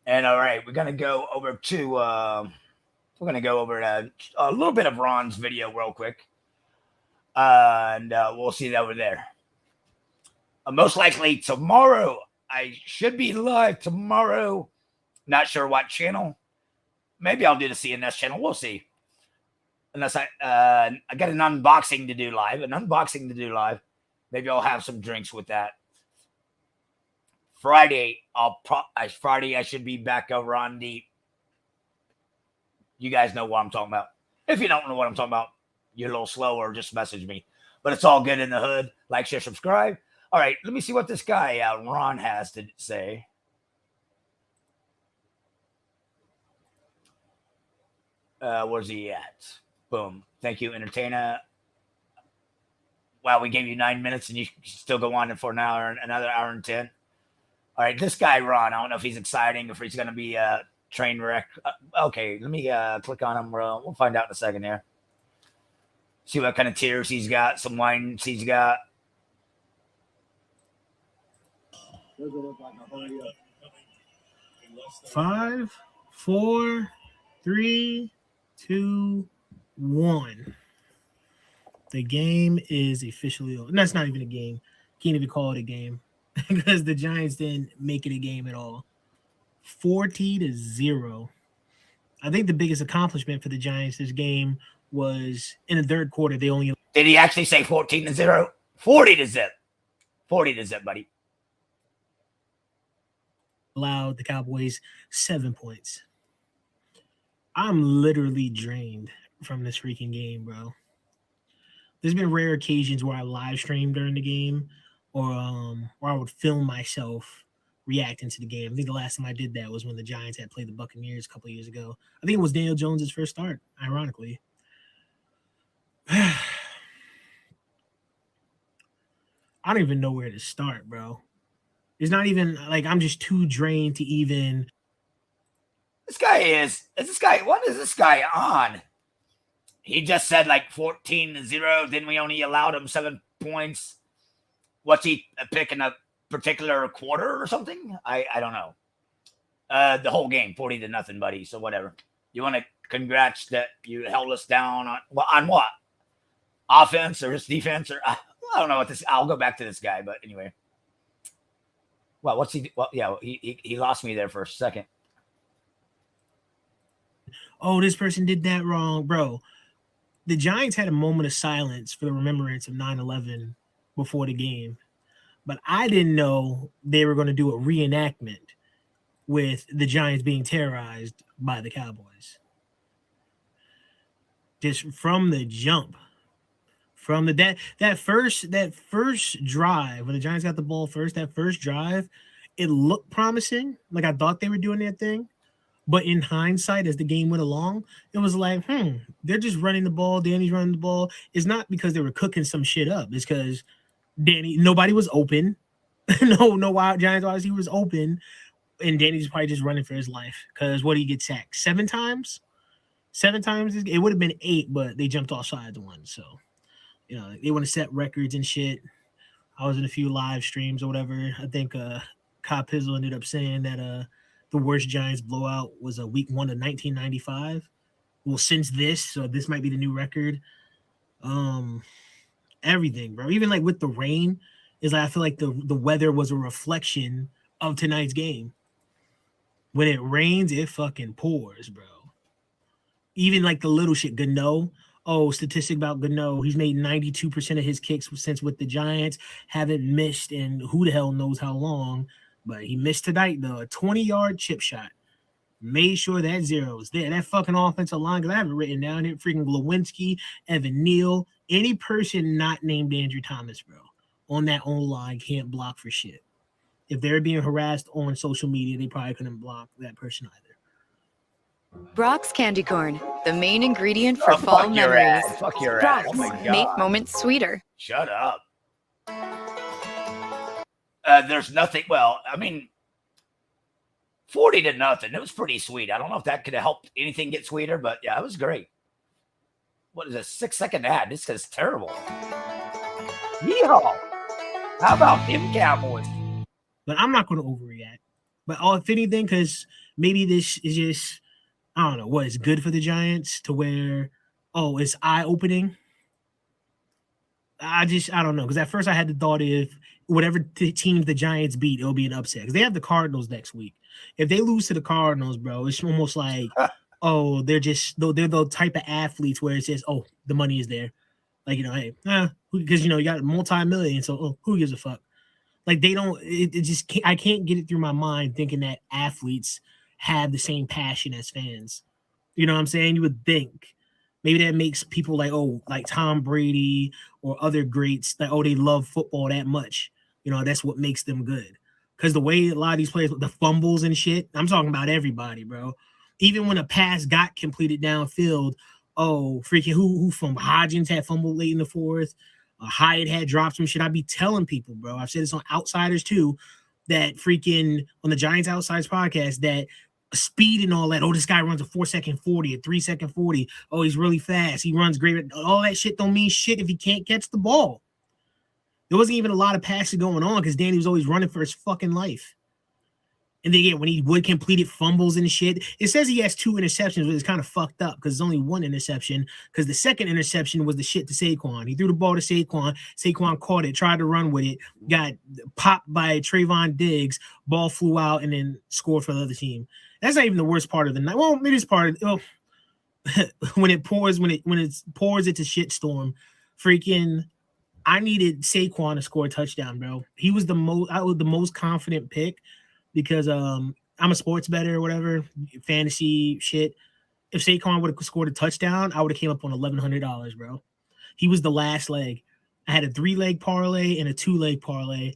[SPEAKER 1] And all right, we're going to go over to a little bit of Ron's video real quick. And we'll see that over there. Most likely tomorrow. I should be live tomorrow. Not sure what channel. Maybe I'll do the CNS channel. We'll see. Unless I got an unboxing to do live. Maybe I'll have some drinks with that. Friday, I should be back over on the. You guys know what I'm talking about. If you don't know what I'm talking about, you're a little slow or just message me. But it's all good in the hood. Like, share, subscribe. All right, let me see what this guy, Ron, has to say. Where's he at? Boom. Thank you, entertainer. Wow, we gave you 9 minutes and you still go on for another hour and 10. All right, this guy, Ron, I don't know if he's exciting, if he's going to be a train wreck. Okay, let me click on him. We'll find out in a second here. See what kind of tears he's got, some lines he's got.
[SPEAKER 7] 5, 4, 3, 2, 1. The game is officially over. That's not even a game. Can't even call it a game because the Giants didn't make it a game at all. 40-0. I think the biggest accomplishment for the Giants this game was in the third quarter. They only
[SPEAKER 1] did he actually say 14-0? 40-0. 40-0, buddy.
[SPEAKER 7] Allowed the Cowboys 7 points. I'm literally drained from this freaking game, bro. There's been rare occasions where I live stream during the game or I would film myself reacting to the game. I think the last time I did that was when the Giants had played the Buccaneers a couple of years ago. I think it was Daniel Jones' first start, ironically. I don't even know where to start, bro. It's not even like I'm just too drained to even.
[SPEAKER 1] What is this guy on? He just said like 14-0. Then we only allowed him 7 points. What's he picking a particular quarter or something? I don't know. The whole game, 40-0, buddy. So whatever. You want to congrats that you held us down on what? Offense or his defense or I don't know what this. I'll go back to this guy, but anyway. Well, what's he? Well, yeah, he lost me there for a second.
[SPEAKER 7] Oh, this person did that wrong, bro. The Giants had a moment of silence for the remembrance of 9/11 before the game, but I didn't know they were going to do a reenactment with the Giants being terrorized by the Cowboys. Just from the jump, from the that first drive when the Giants got the ball first, that first drive, it looked promising. Like I thought they were doing their thing. But in hindsight, as the game went along, it was like, they're just running the ball. Danny's running the ball. It's not because they were cooking some shit up. It's because nobody was open. no wild Giants obviously was open. And Danny's probably just running for his life. Because what did he get sacked? 7 times? 7 times? It would have been 8, but they jumped off sides one. So, they want to set records and shit. I was in a few live streams or whatever. I think Pizzle ended up saying that the worst Giants blowout was a week 1 of 1995. Well, since this, so this might be the new record. Everything, bro. Even like with the rain, is like I feel like the weather was a reflection of tonight's game. When it rains, it fucking pours, bro. Even like the little shit, Gano. Oh, statistic about Gano. He's made 92% of his kicks since with the Giants. Haven't missed in who the hell knows how long. But he missed tonight, though. A 20-yard chip shot. Made sure that 0 was there. That fucking offensive line, because I have it written down here. Freaking Glowinski, Evan Neal. Any person not named Andrew Thomas, bro, on that own line can't block for shit. If they're being harassed on social media, they probably couldn't block that person either.
[SPEAKER 8] Brock's Candy Corn, the main ingredient for fall memories.
[SPEAKER 1] Fuck your ass.
[SPEAKER 8] Brock's,
[SPEAKER 1] Oh my God.
[SPEAKER 8] make moments sweeter.
[SPEAKER 1] Shut up. There's nothing. Well, I mean, 40-0. It was pretty sweet. I don't know if that could have helped anything get sweeter, but yeah, it was great. What is a 6-second ad? This is terrible. Yeehaw. How about them Cowboys?
[SPEAKER 7] But I'm not going to overreact. But if anything, because maybe this is just, I don't know, what is good for the Giants to where, it's eye-opening. I don't know, because at first I had the thought if whatever teams the Giants beat, it'll be an upset because they have the Cardinals next week. If they lose to the Cardinals, bro, it's almost like, oh, they're the type of athletes where it's just, oh, the money is there, like, you know, hey, because you know you got multi-million, so who gives a fuck? Like they don't. It just I can't get it through my mind thinking that athletes have the same passion as fans. You know what I'm saying? You would think maybe that makes people like, oh, like Tom Brady or other greats that, oh, they love football that much. You know, that's what makes them good. Because the way a lot of these players, the fumbles and shit, I'm talking about everybody, bro. Even when a pass got completed downfield, oh, freaking who from Hodgins had fumbled late in the fourth. Hyatt had dropped some shit. I'd be telling people, bro. I've said this on Outsiders too, that freaking on the Giants Outsiders podcast, that speed and all that. Oh, this guy runs a 4-second 40, a 3-second 40. Oh, he's really fast. He runs great. All that shit don't mean shit if he can't catch the ball. There wasn't even a lot of passes going on because Danny was always running for his fucking life. And then again, when he would completed fumbles and shit, it says he has 2 interceptions, but it's kind of fucked up because there's only 1 interception. Because the second interception was the shit to Saquon. He threw the ball to Saquon. Saquon caught it, tried to run with it, got popped by Trayvon Diggs. Ball flew out and then scored for the other team. That's not even the worst part of the night. Well, it is part of when it pours into shitstorm. Freaking, I needed Saquon to score a touchdown, bro. He was the most confident pick. Because I'm a sports bettor or whatever, fantasy shit. If Saquon would have scored a touchdown, I would have came up on $1,100, bro. He was the last leg. I had a 3-leg parlay and a 2-leg parlay.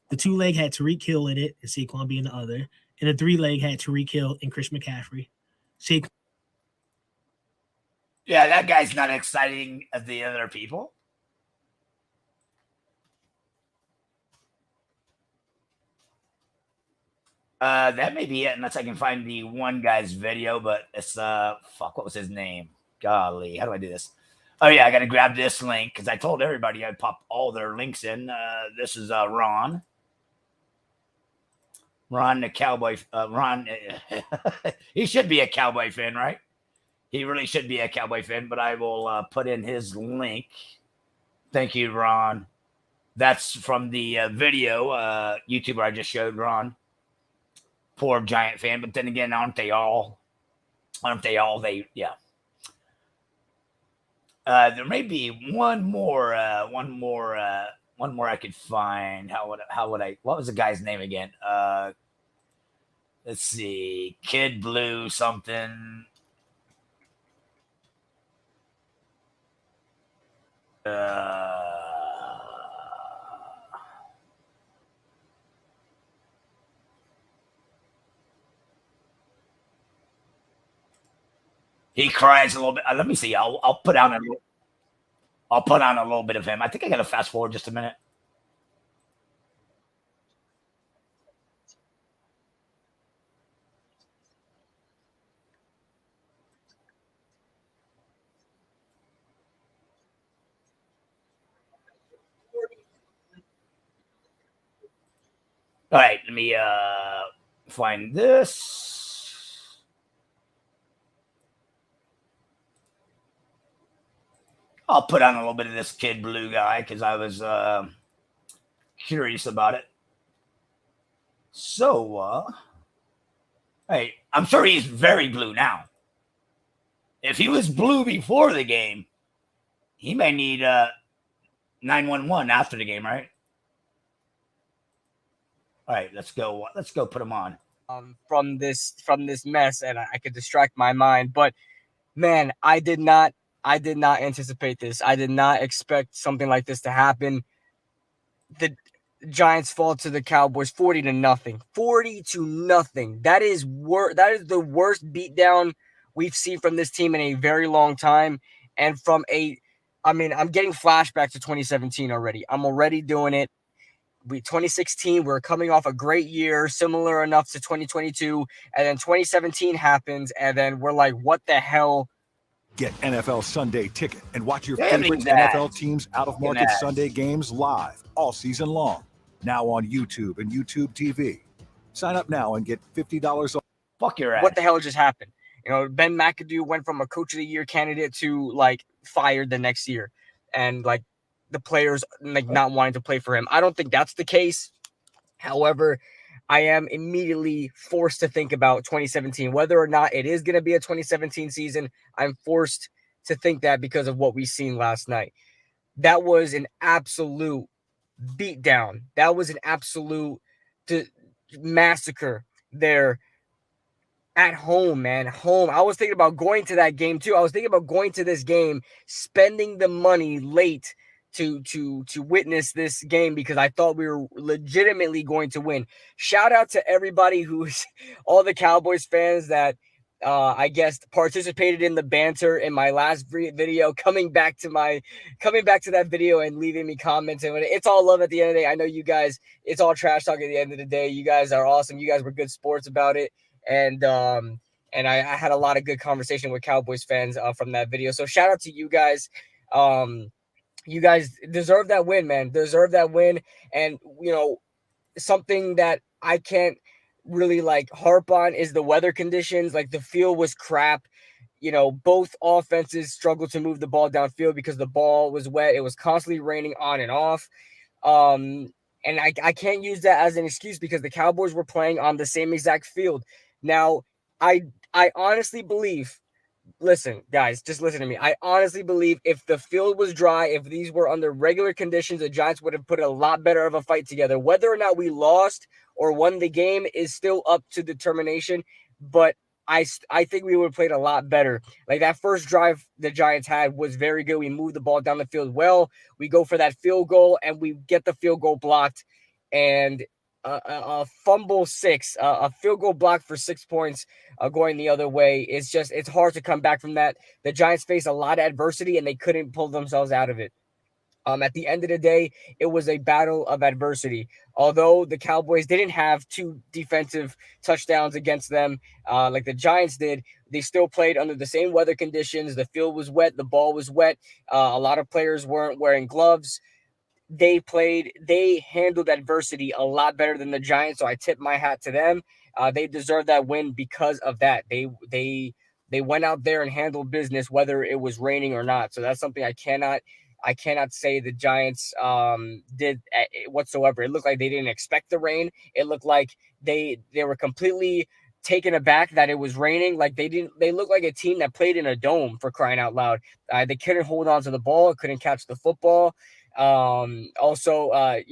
[SPEAKER 7] The 2-leg had Tyreek Hill in it, and Saquon being the other. And the 3-leg had Tyreek Hill and Chris McCaffrey. Saquon.
[SPEAKER 1] Yeah, that guy's not exciting as the other people. That may be it, unless I can find the one guy's video, but it's what was his name? Golly, how do I do this? Oh yeah, I gotta grab this link because I told everybody I'd pop all their links in. This is Ron. Ron the Cowboy. Ron, he should be a Cowboy fan, right? He really should be a Cowboy fan, but I will put in his link. Thank you, Ron. That's from the video YouTuber I just showed, Ron. Poor Giant fan, but then again, aren't they all? Yeah. There may be one more I could find. How would I? What was the guy's name again? Let's see, Kid Blue something. He cries a little bit. Let me see. I'll put on a little bit of him. I think I got to fast forward just a minute. All right, let me find this. I'll put on a little bit of this Kid Blue guy because I was curious about it. So, hey, I'm sure he's very blue now. If he was blue before the game, he may need 911 after the game, right? All right, let's go. Let's go put him on.
[SPEAKER 9] From this mess, and I could distract my mind. But man, I did not anticipate this. I did not expect something like this to happen. The Giants fall to the Cowboys 40-0. 40-0. That is the worst beatdown we've seen from this team in a very long time. And I'm getting flashback to 2017 already. I'm already doing it. 2016, we're coming off a great year, similar enough to 2022. And then 2017 happens, and then we're like, what the hell?
[SPEAKER 4] Get NFL Sunday Ticket and watch your favorite NFL teams out-of-market Sunday games live all season long. Now on YouTube and YouTube TV. Sign up now and get $50 off.
[SPEAKER 1] Fuck your ass.
[SPEAKER 9] What the hell just happened? Ben McAdoo went from a Coach of the Year candidate to, fired the next year. And, the players like not wanting to play for him. I don't think that's the case. However, I am immediately forced to think about 2017, whether or not it is going to be a 2017 season. I'm forced to think that because of what we've seen last night. That was an absolute beatdown. That was an absolute massacre there at home, man. Home. I was thinking about going to that game too. I was thinking about going to this game, spending the money late to witness this game because I thought we were legitimately going to win. Shout out to everybody who's all the Cowboys fans that I guess participated in the banter in my last video, coming back to that video and leaving me comments. And it's all love at the end of the day. I know you guys, it's all trash talk at the end of the day. You guys are awesome. You guys were good sports about it. And I had a lot of good conversation with Cowboys fans from that video. So shout out to you guys. You guys deserve that win, man. Deserve that win. And, you know, something that I can't really like harp on is the weather conditions. Like the field was crap. You know, both offenses struggled to move the ball downfield because the ball was wet. It was constantly raining on and off. And I can't use that as an excuse because the Cowboys were playing on the same exact field. Now, I honestly believe, listen, guys, just listen to me. I honestly believe if the field was dry, if these were under regular conditions, the Giants would have put a lot better of a fight together. Whether or not we lost or won the game is still up to determination, but I think we would have played a lot better. Like that first drive the Giants had was very good. We moved the ball down the field well. We go for that field goal, and we get the field goal blocked, and a fumble 6, a field goal block for 6 points going the other way. It's hard to come back from that. The Giants faced a lot of adversity, and they couldn't pull themselves out of it. At the end of the day, it was a battle of adversity. Although the Cowboys didn't have 2 defensive touchdowns against them like the Giants did, they still played under the same weather conditions. The field was wet. The ball was wet. A lot of players weren't wearing gloves. They handled adversity a lot better than the Giants, so I tip my hat to them. They deserve that win because of that. They went out there and handled business, whether it was raining or not. So that's something I cannot say the Giants did whatsoever. It looked like they didn't expect the rain. It looked like they were completely taken aback that it was raining. Like they looked like a team that played in a dome, for crying out loud. They couldn't hold on to the ball, couldn't catch the football. You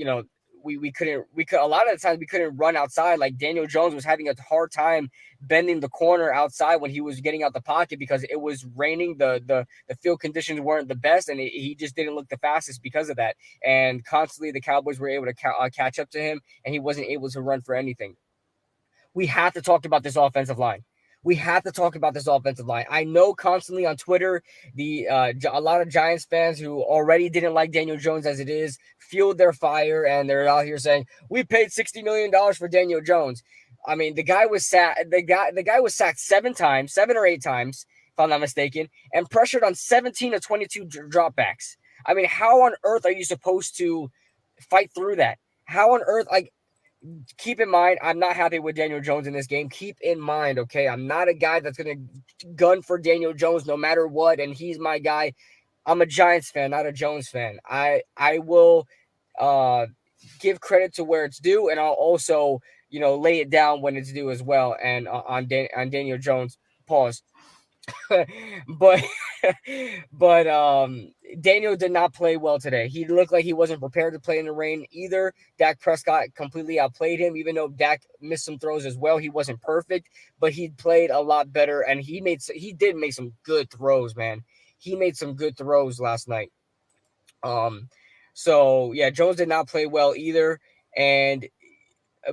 [SPEAKER 9] know, we couldn't a lot of the times we couldn't run outside. Like Daniel Jones was having a hard time bending the corner outside when he was getting out the pocket because it was raining. The field conditions weren't the best, and he just didn't look the fastest because of that. And constantly the Cowboys were able to catch up to him, and he wasn't able to run for anything. We have to talk about this offensive line. I know constantly on Twitter, a lot of Giants fans who already didn't like Daniel Jones as it is fueled their fire, and they're out here saying we paid $60 million for Daniel Jones. I mean, the guy was sacked 7 or 8 times, if I'm not mistaken, and pressured on 17 of 22 dropbacks. I mean, how on earth are you supposed to fight through that? How on earth, like, keep in mind, I'm not happy with Daniel Jones in this game. Keep in mind, okay, I'm not a guy that's going to gun for Daniel Jones no matter what, and he's my guy. I'm a Giants fan, not a Jones fan. I will give credit to where it's due, and I'll also, you know, lay it down when it's due as well. And on Daniel Jones, pause. but Daniel did not play well today. He looked like he wasn't prepared to play in the rain either. Dak Prescott completely outplayed him, even though Dak missed some throws as well. He wasn't perfect, but he played a lot better, and he did make some good throws, man. He made some good throws last night. So yeah, Jones did not play well either. And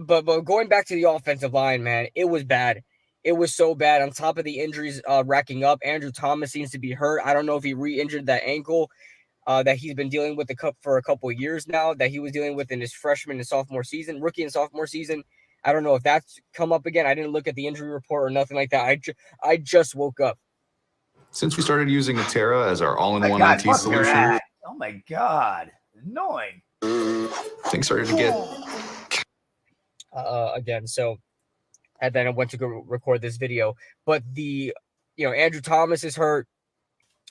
[SPEAKER 9] but going back to the offensive line, man, it was bad. It was so bad. On top of the injuries racking up, Andrew Thomas seems to be hurt. I don't know if he re-injured that ankle that he's been dealing with for a couple of years now, that he was dealing with in his rookie and sophomore season. I don't know if that's come up again. I didn't look at the injury report or nothing like that. I just woke up.
[SPEAKER 10] Since we started using Atera as our all-in-one IT solution.
[SPEAKER 1] Oh my God. Annoying.
[SPEAKER 10] Things started to get
[SPEAKER 9] again. So, and then I went to go record this video, but Andrew Thomas is hurt.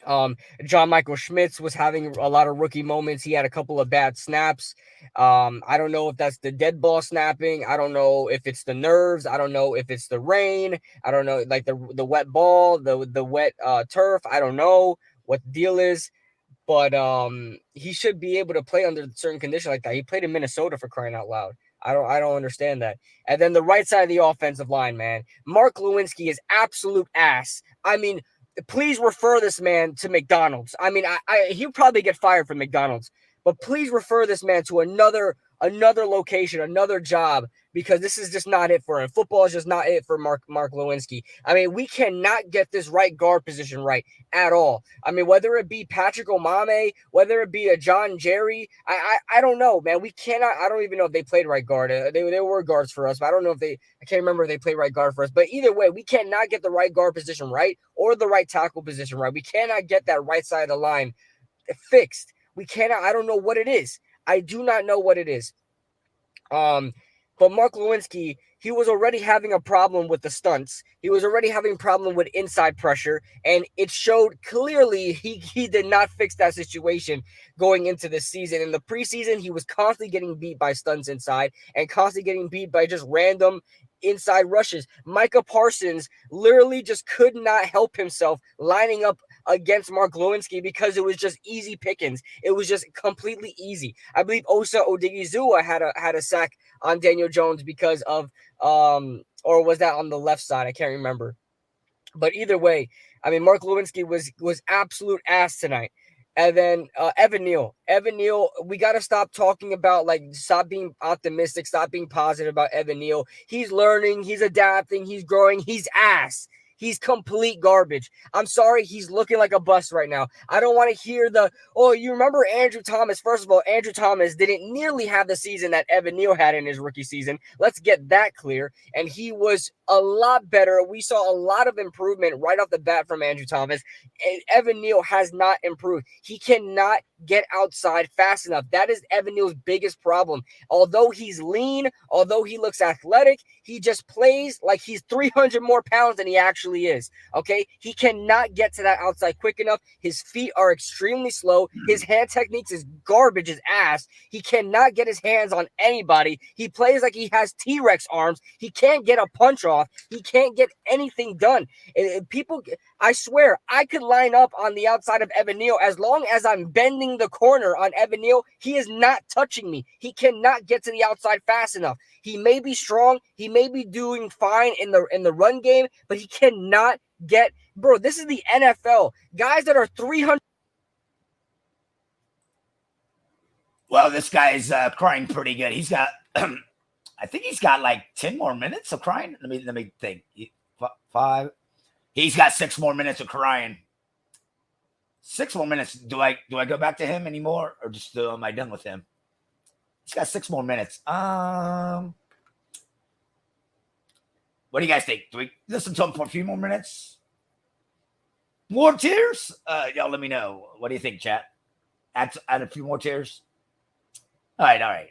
[SPEAKER 9] John Michael Schmitz was having a lot of rookie moments. He had a couple of bad snaps. I don't know if that's the dead ball snapping. I don't know if it's the nerves. I don't know if it's the rain. I don't know, like the wet ball, the wet turf. I don't know what the deal is, but he should be able to play under certain conditions like that. He played in Minnesota, for crying out loud. I don't understand that. And then the right side of the offensive line, man. Mark Lewinsky is absolute ass. I mean, please refer this man to McDonald's. I mean, he'll probably get fired from McDonald's, but please refer this man to another location, another job, because this is just not it for him. Football is just not it for Mark Lewinsky. I mean, we cannot get this right guard position right at all. I mean, whether it be Patrick Omame, whether it be a John Jerry, I don't know, man. We cannot. I don't even know if they played right guard. They were guards for us, but I don't know if I can't remember if they played right guard for us. But either way, we cannot get the right guard position right or the right tackle position right. We cannot get that right side of the line fixed. We cannot. I don't know what it is. I do not know what it is. But Mark Lewinsky, he was already having a problem with the stunts. He was already having a problem with inside pressure, and it showed clearly he did not fix that situation going into this season. In the preseason, he was constantly getting beat by stunts inside and constantly getting beat by just random inside rushes. Micah Parsons literally just could not help himself lining up against Mark Lewinsky because it was just easy pickings. It was just completely easy. I believe Osa Odigizua had a sack on Daniel Jones because of or was that on the left side? I can't remember. But either way, I mean, Mark Lewinsky was absolute ass tonight. And then Evan Neal, we got to stop talking about, stop being optimistic, stop being positive about Evan Neal. He's learning, he's adapting, he's growing, he's ass. He's complete garbage. I'm sorry, he's looking like a bust right now. I don't want to hear you remember Andrew Thomas. First of all, Andrew Thomas didn't nearly have the season that Evan Neal had in his rookie season. Let's get that clear. And he was a lot better. We saw a lot of improvement right off the bat from Andrew Thomas. And Evan Neal has not improved. He cannot get outside fast enough. That is Evan Neal's biggest problem. Although he's lean, although he looks athletic, he just plays like he's 300 more pounds than he actually is. Okay? He cannot get to that outside quick enough. His feet are extremely slow. His hand techniques is garbage as ass. He cannot get his hands on anybody. He plays like he has T-Rex arms. He can't get a punch off. He can't get anything done. And people, I swear, I could line up on the outside of Evan Neal as long as I'm bending the corner on Evan Neal. He is not touching me. He cannot get to the outside fast enough. He may be strong. He may be doing fine in the run game, but he cannot get. Bro, this is the NFL. Guys that are 300.
[SPEAKER 1] Well, this guy's crying pretty good. He's got, I think he's got like 10 more minutes of crying. Let me think. 5. He's got 6 more minutes of crying. 6 more minutes. Do I go back to him anymore, or just am I done with him? He's got 6 more minutes. What do you guys think? Do we listen to him for a few more minutes? More tears? Y'all let me know. What do you think, chat? Add a few more tears. All right.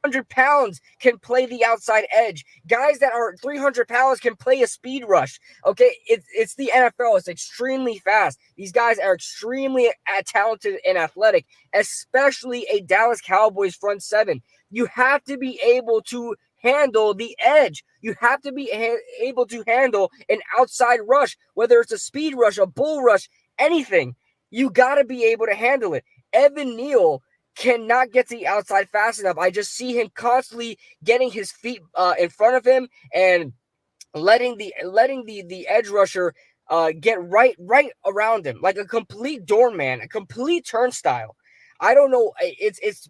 [SPEAKER 9] 100 pounds can play the outside edge. Guys that are 300 pounds can play a speed rush. Okay, it's the NFL. It's extremely fast. These guys are extremely talented and athletic, especially a Dallas Cowboys front seven. You have to be able to handle the edge. You have to be able to handle an outside rush, whether it's a speed rush, a bull rush, anything. You got to be able to handle it. Evan Neal cannot get to the outside fast enough. I just see him constantly getting his feet in front of him and letting the edge rusher get right around him like a complete doorman, a complete turnstile. I don't know. It's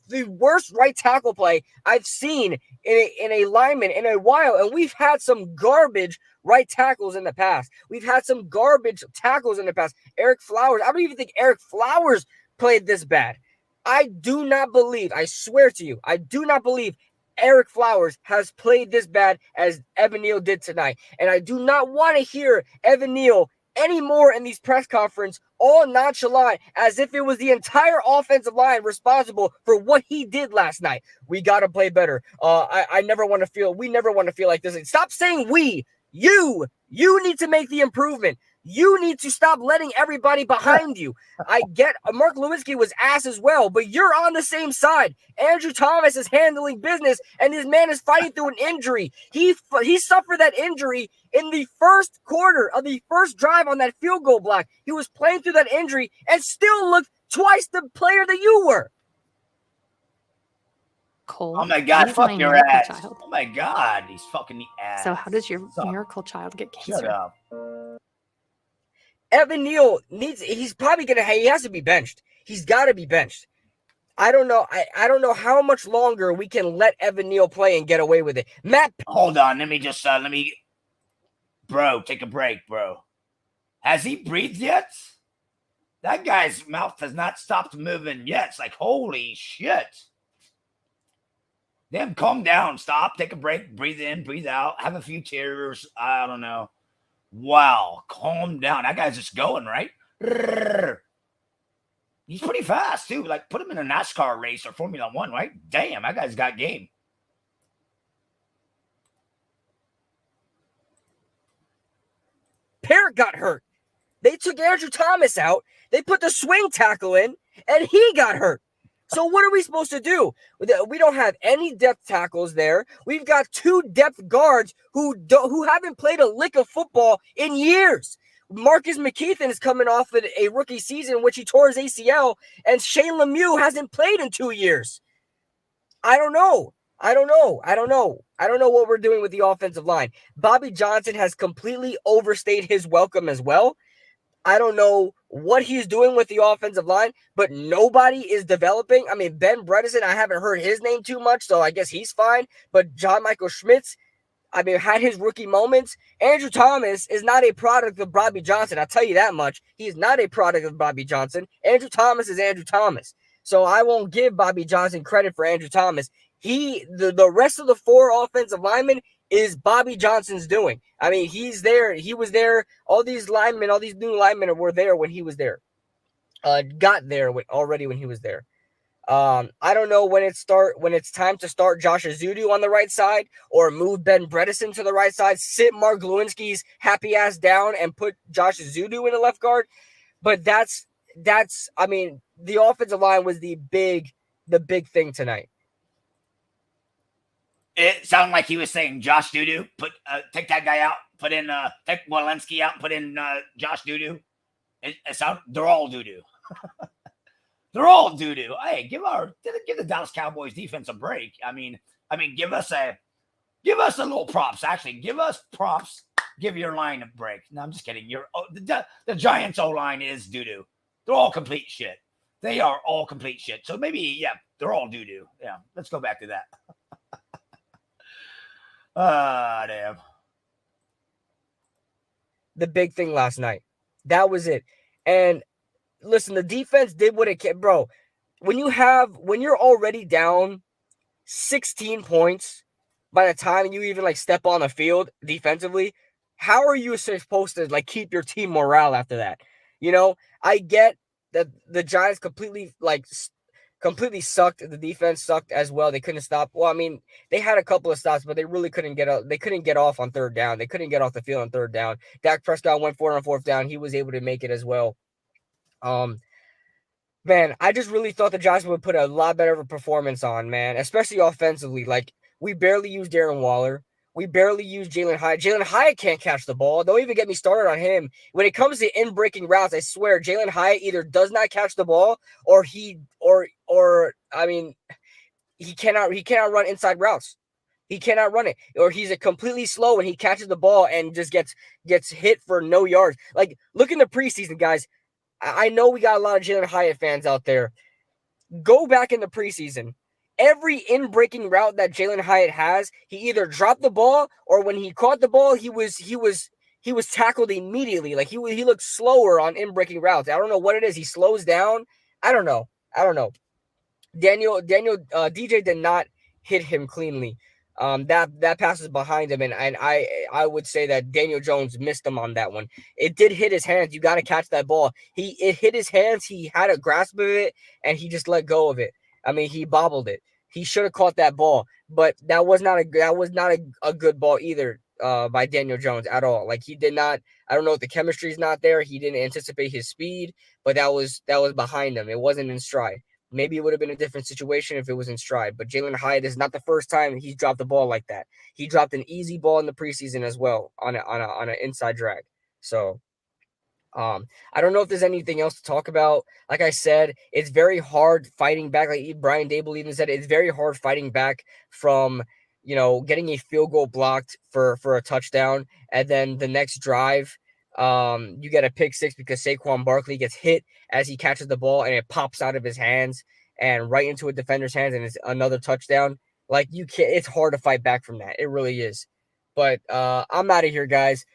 [SPEAKER 9] the worst right tackle play I've seen in a lineman in a while, and we've had some garbage right tackles in the past. We've had some garbage tackles in the past. Eric Flowers. I don't even think Eric Flowers played this bad. I do not believe, I swear to you, I do not believe Eric Flowers has played this bad as Evan Neal did tonight. And I do not want to hear Evan Neal anymore in these press conferences, all nonchalant, as if it was the entire offensive line responsible for what he did last night. We got to play better. We never want to feel like this. Stop saying we. You need to make the improvement. You need to stop letting everybody behind you. I get Mark Lewinsky was ass as well, but you're on the same side. Andrew Thomas is handling business, and his man is fighting through an injury. He suffered that injury in the first quarter of the first drive on that field goal block. He was playing through that injury and still looked twice the player that you were.
[SPEAKER 11] Cole,
[SPEAKER 1] oh my God,
[SPEAKER 11] he's
[SPEAKER 1] fuck
[SPEAKER 11] my
[SPEAKER 1] your
[SPEAKER 11] miracle
[SPEAKER 1] ass.
[SPEAKER 11] child.
[SPEAKER 1] Oh my God, he's fucking the ass.
[SPEAKER 11] So how does your
[SPEAKER 1] Shut
[SPEAKER 11] miracle child get
[SPEAKER 1] Shut
[SPEAKER 11] cancer?
[SPEAKER 1] up.
[SPEAKER 9] Evan Neal he's probably he has to be benched. He's got to be benched. I don't know. I don't know how much longer we can let Evan Neal play and get away with it. Matt,
[SPEAKER 1] hold on. Let me, bro, take a break, bro. Has he breathed yet? That guy's mouth has not stopped moving yet. It's like, holy shit. Damn, calm down. Stop. Take a break. Breathe in, breathe out. Have a few tears. I don't know. Wow. Calm down. That guy's just going, right? He's pretty fast, too. Like, put him in a NASCAR race or Formula One, right? Damn, that guy's got game.
[SPEAKER 9] Parrott got hurt. They took Andrew Thomas out. They put the swing tackle in, and he got hurt. So what are we supposed to do? We don't have any depth tackles there. We've got 2 depth guards who haven't played a lick of football in years. Marcus McKeithen is coming off of a rookie season in which he tore his ACL, and Shane Lemieux hasn't played in 2 years. I don't know what we're doing with the offensive line. Bobby Johnson has completely overstayed his welcome as well. I don't know what he's doing with the offensive line, but nobody is developing. I mean, Ben Bredesen, I haven't heard his name too much, so I guess he's fine. But John Michael Schmitz, I mean, had his rookie moments. Andrew Thomas is not a product of Bobby Johnson. I'll tell you that much. He is not a product of Bobby Johnson. Andrew Thomas is Andrew Thomas. So I won't give Bobby Johnson credit for Andrew Thomas. The rest of the 4 offensive linemen is Bobby Johnson's doing. I mean, he's there. He was there. All these new linemen were there when he was there. Got there already when he was there. I don't know when it's time to start Josh Azudu on the right side or move Ben Bredesen to the right side, sit Mark Lewinsky's happy ass down and put Josh Azudu in the left guard. But that's I mean, the offensive line was the big thing tonight.
[SPEAKER 1] It sounded like he was saying Josh Dudu. Take that guy out. Take Walensky out and put in Josh Dudu. They're all doo-doo. They're all doo-doo. Hey, give the Dallas Cowboys defense a break. I mean, give us a little props. Actually, give us props. Give your line a break. No, I'm just kidding. The Giants O-line is doo-doo. They're all complete shit. They are all complete shit. So maybe, yeah, they're all doo-doo. Yeah, let's go back to that. Damn.
[SPEAKER 9] The big thing last night. That was it. And listen, the defense did what it can. Bro, when you're already down 16 points by the time you even step on the field defensively, how are you supposed to keep your team morale after that? You know, I get that the Giants completely sucked. The defense sucked as well. They couldn't stop. Well, I mean, they had a couple of stops, but they really couldn't get out. They couldn't get off on 3rd down. They couldn't get off the field on 3rd down. Dak Prescott went for it on 4th down. He was able to make it as well. Man, I just really thought the Giants would put a lot better of a performance on, man, especially offensively. We barely used Darren Waller. We barely use Jalen Hyatt. Jalen Hyatt can't catch the ball. Don't even get me started on him. When it comes to in-breaking routes, I swear Jalen Hyatt either does not catch the ball or he cannot run inside routes. He cannot run it. Or he's completely slow and he catches the ball and just gets hit for no yards. Look in the preseason, guys. I know we got a lot of Jalen Hyatt fans out there. Go back in the preseason. Every in-breaking route that Jalen Hyatt has, he either dropped the ball or when he caught the ball, he was tackled immediately. He looked slower on in-breaking routes. I don't know what it is. He slows down. I don't know. Daniel DJ did not hit him cleanly. That pass was behind him, and I would say that Daniel Jones missed him on that one. It did hit his hands. You got to catch that ball. It hit his hands. He had a grasp of it, and he just let go of it. I mean, he bobbled it. He should have caught that ball, but that was not a good ball either. by Daniel Jones at all. Like he did not. I don't know if the chemistry is not there. He didn't anticipate his speed, but that was behind him. It wasn't in stride. Maybe it would have been a different situation if it was in stride. But Jalen Hyatt is not the first time he's dropped the ball like that. He dropped an easy ball in the preseason as well on an inside drag. So I don't know if there's anything else to talk about. Like I said, it's very hard fighting back. Like Brian Dable even said, it's very hard fighting back from, getting a field goal blocked for a touchdown. And then the next drive, you get a pick six because Saquon Barkley gets hit as he catches the ball and it pops out of his hands and right into a defender's hands, and it's another touchdown. Like it's hard to fight back from that. It really is. But I'm out of here, guys.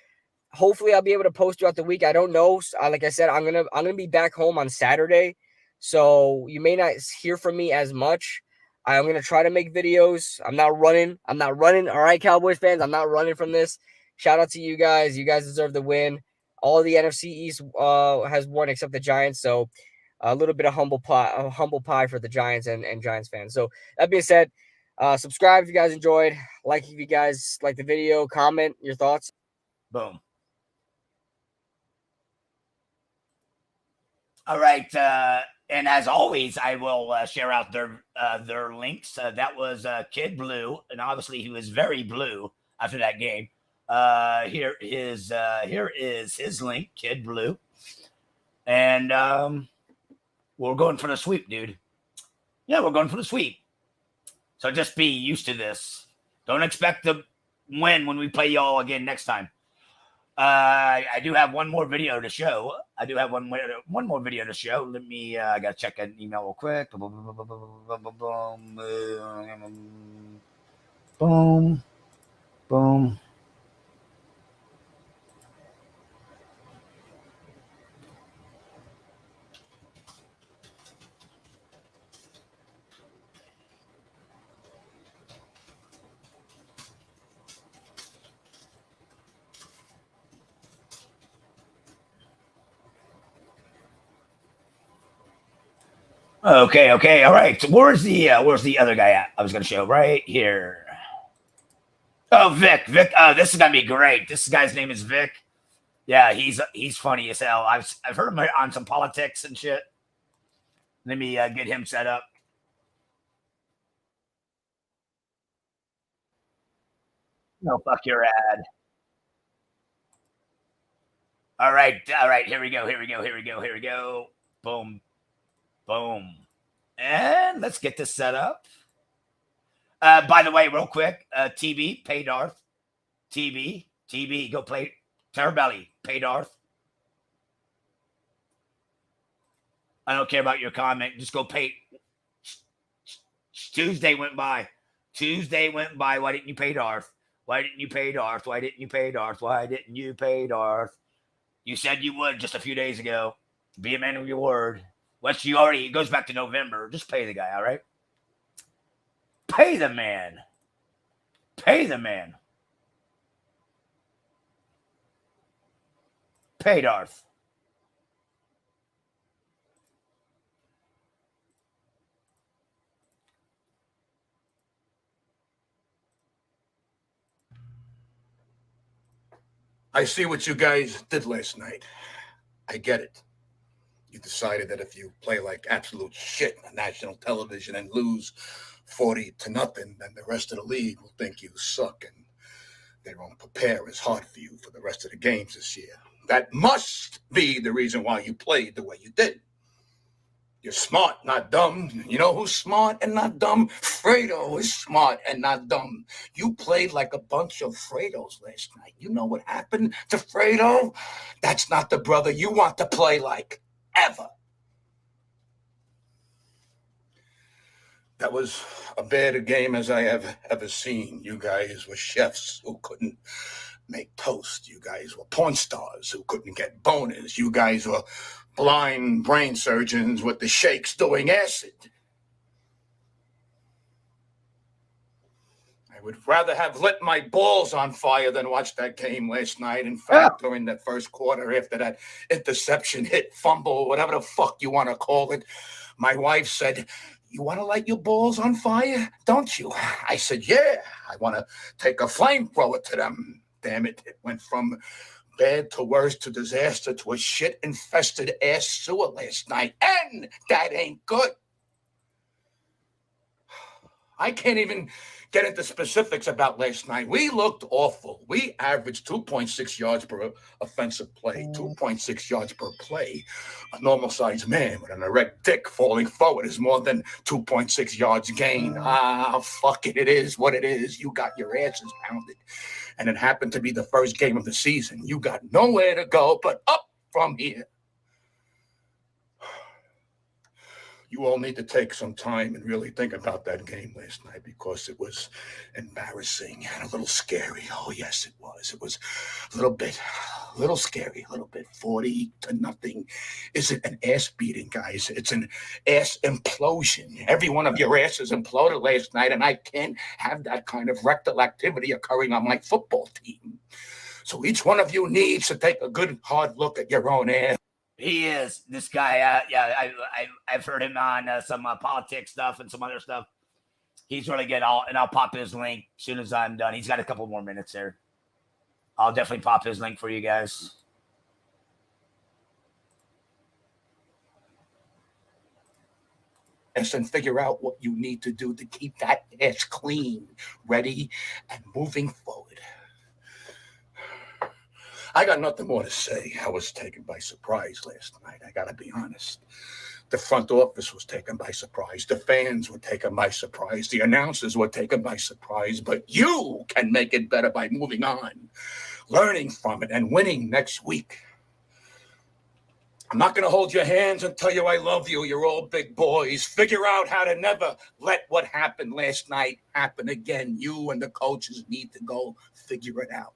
[SPEAKER 9] Hopefully I'll be able to post throughout the week. I don't know. Like I said, I'm gonna be back home on Saturday, so you may not hear from me as much. I'm gonna try to make videos. I'm not running. All right, Cowboys fans, I'm not running from this. Shout out to you guys. You guys deserve the win. All the NFC East has won except the Giants, so a little bit of humble pie for the Giants and Giants fans. So that being said, subscribe if you guys enjoyed. Like if you guys like the video. Comment your thoughts.
[SPEAKER 1] Boom. All right, and as always, I will share out their links. That was Kid Blue, and obviously he was very blue after that game. Here is his link, Kid Blue, and we're going for the sweep, dude. Yeah, we're going for the sweep. So just be used to this. Don't expect to win when we play y'all again next time. I do have one more video to show. Let me, I got to check an email real quick. Boom. Boom. Okay, all right. So where's the other guy at? I was gonna show right here. Oh, Vic. Oh, this is gonna be great. This guy's name is Vic. Yeah, he's funny as hell. I've heard him on some politics and shit. Let me get him set up. No, fuck your ad. All right. Here we go. Boom. Boom. And let's get this set up. By the way, real quick, TB, pay Darth. TB, go play Terabelli, pay Darth. I don't care about your comment. Just go pay. Tuesday went by. Why didn't you pay Darth? Why didn't you pay Darth? You said you would just a few days ago. Be a man of your word. It goes back to November. Just pay the guy, all right? Pay the man. Pay Darth.
[SPEAKER 11] I see what you guys did last night. I get it. You decided that if you play like absolute shit on national television and lose 40-0, then the rest of the league will think you suck and they won't prepare as hard for you for the rest of the games this year. That must be the reason why you played the way you did. You're smart, not dumb. You know who's smart and not dumb? Fredo is smart and not dumb. You played like a bunch of Fredos last night. You know what happened to Fredo? That's not the brother you want to play like, ever. That was a bad game as I have ever seen. You guys were chefs who couldn't make toast. You guys were porn stars who couldn't get boners. You guys were blind brain surgeons with the shakes doing acid. I would rather have lit my balls on fire than watch that game last night. In fact, during that first quarter, after that interception, hit, fumble, whatever the fuck you want to call it, my wife said, "You want to light your balls on fire, don't you?" I said, "Yeah, I want to take a flamethrower to them." damn it. It went from bad to worse to disaster to a shit-infested ass sewer last night. And that ain't good. I can't even get into specifics about last night. We looked awful. We averaged 2.6 yards per offensive play, 2.6 yards per play. A normal-sized man with an erect dick falling forward is more than 2.6 yards gain. Fuck it. It is what it is. You got your asses pounded. And it happened to be the first game of the season. You got nowhere to go but up from here. You all need to take some time and really think about that game last night because it was embarrassing and a little scary. Oh, yes, it was. It was a little scary, a little bit. 40-0 isn't an ass beating, guys. It's an ass implosion. Every one of your asses imploded last night, and I can't have that kind of rectal activity occurring on my football team. So each one of you needs to take a good, hard look at your own ass.
[SPEAKER 1] He is this guy. I've heard him on some politics stuff and some other stuff. He's really good. I'll pop his link as soon as I'm done. He's got a couple more minutes there. I'll definitely pop his link for you guys.
[SPEAKER 11] And figure out what you need to do to keep that ass clean, ready, and moving forward. I got nothing more to say. I was taken by surprise last night. I got to be honest. The front office was taken by surprise. The fans were taken by surprise. The announcers were taken by surprise. But you can make it better by moving on, learning from it, and winning next week. I'm not going to hold your hands and tell you I love you. You're all big boys. Figure out how to never let what happened last night happen again. You and the coaches need to go figure it out.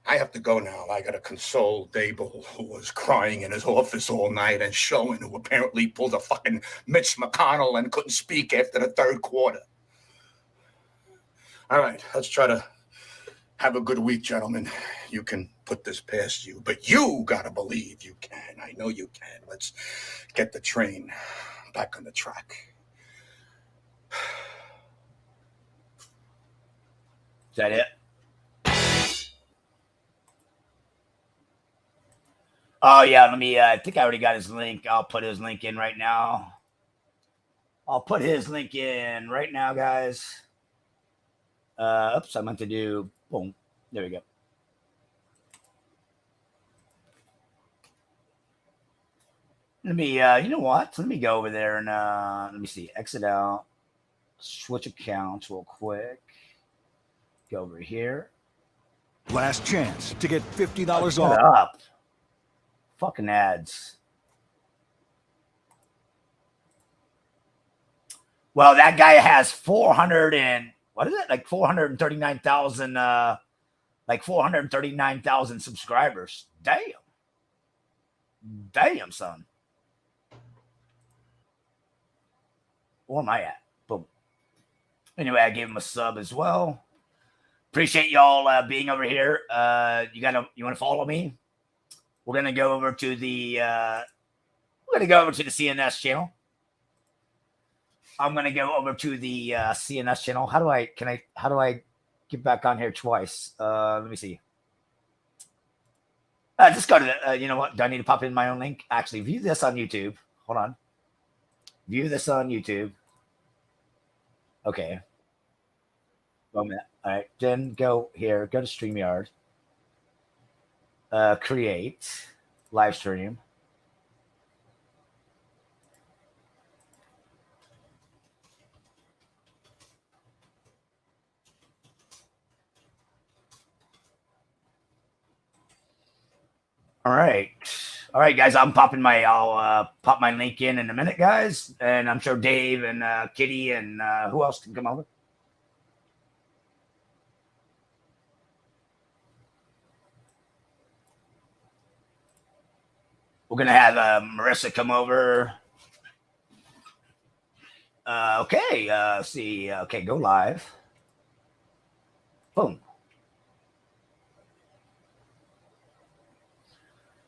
[SPEAKER 11] I have to go now. I got to console Dable, who was crying in his office all night, and SEWN, who apparently pulled a fucking Mitch McConnell and couldn't speak after the third quarter. All right, let's try to have a good week, gentlemen. You can put this past you, but you got to believe you can. I know you can. Let's get the train back on the track.
[SPEAKER 1] Is that it? Oh, yeah, let me, I think I already got his link. I'll put his link in right now. Guys. Oops, I meant to do, boom. There we go. Let me, you know what? Let me go over there and, let me see, exit out, switch accounts real quick. Go over here.
[SPEAKER 4] Last chance to get $50
[SPEAKER 1] off. Up. Fucking ads. Well, that guy has 439,000 subscribers. Damn, son. Where am I at? Boom. Anyway, I gave him a sub as well. Appreciate y'all being over here. You want to follow me? We're gonna go over to the CNS channel. I'm gonna go over to the CNS channel. How do I get back on here twice? Let me see. Just go to the. You know what? Do I need to pop in my own link? Actually, view this on YouTube. Hold on. View this on YouTube. Okay. 1 minute. All right. Then go here. Go to StreamYard. Create live stream. All right, guys. I'll pop my link in a minute, guys, and I'm sure Dave and Kitty and who else can come over. We're going to have Marissa come over. Okay. See. Okay, go live. Boom.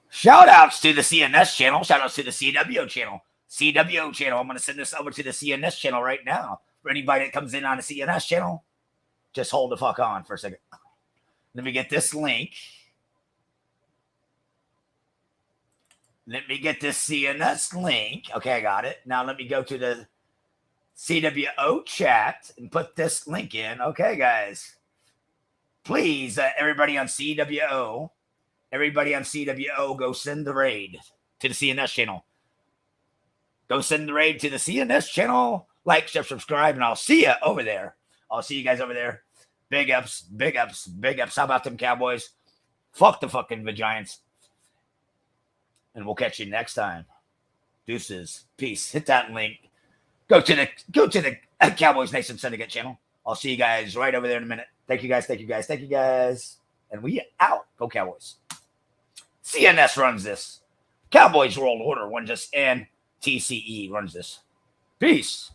[SPEAKER 1] Shout outs to the CNS channel. Shout outs to the CW channel. CW channel. I'm going to send this over to the CNS channel right now. For anybody that comes in on the CNS channel, just hold the fuck on for a second. Let me get this link. Let me get this CNS link. Okay, I got it. Now let me go to the CWO chat and put this link in. Okay, guys. Please, everybody on CWO, go send the raid to the CNS channel. Go send the raid to the CNS channel. Like, share, subscribe, and I'll see you over there. I'll see you guys over there. Big ups, big ups, big ups. How about them Cowboys? Fuck the fucking Giants. And we'll catch you next time. Deuces. Peace. Hit that link. Go to the Cowboys Nation Syndicate channel. I'll see you guys right over there in a minute. Thank you guys. Thank you guys. Thank you guys. And we out. Go Cowboys. CNS runs this. Cowboys World Order runs this. And TCE runs this. Peace.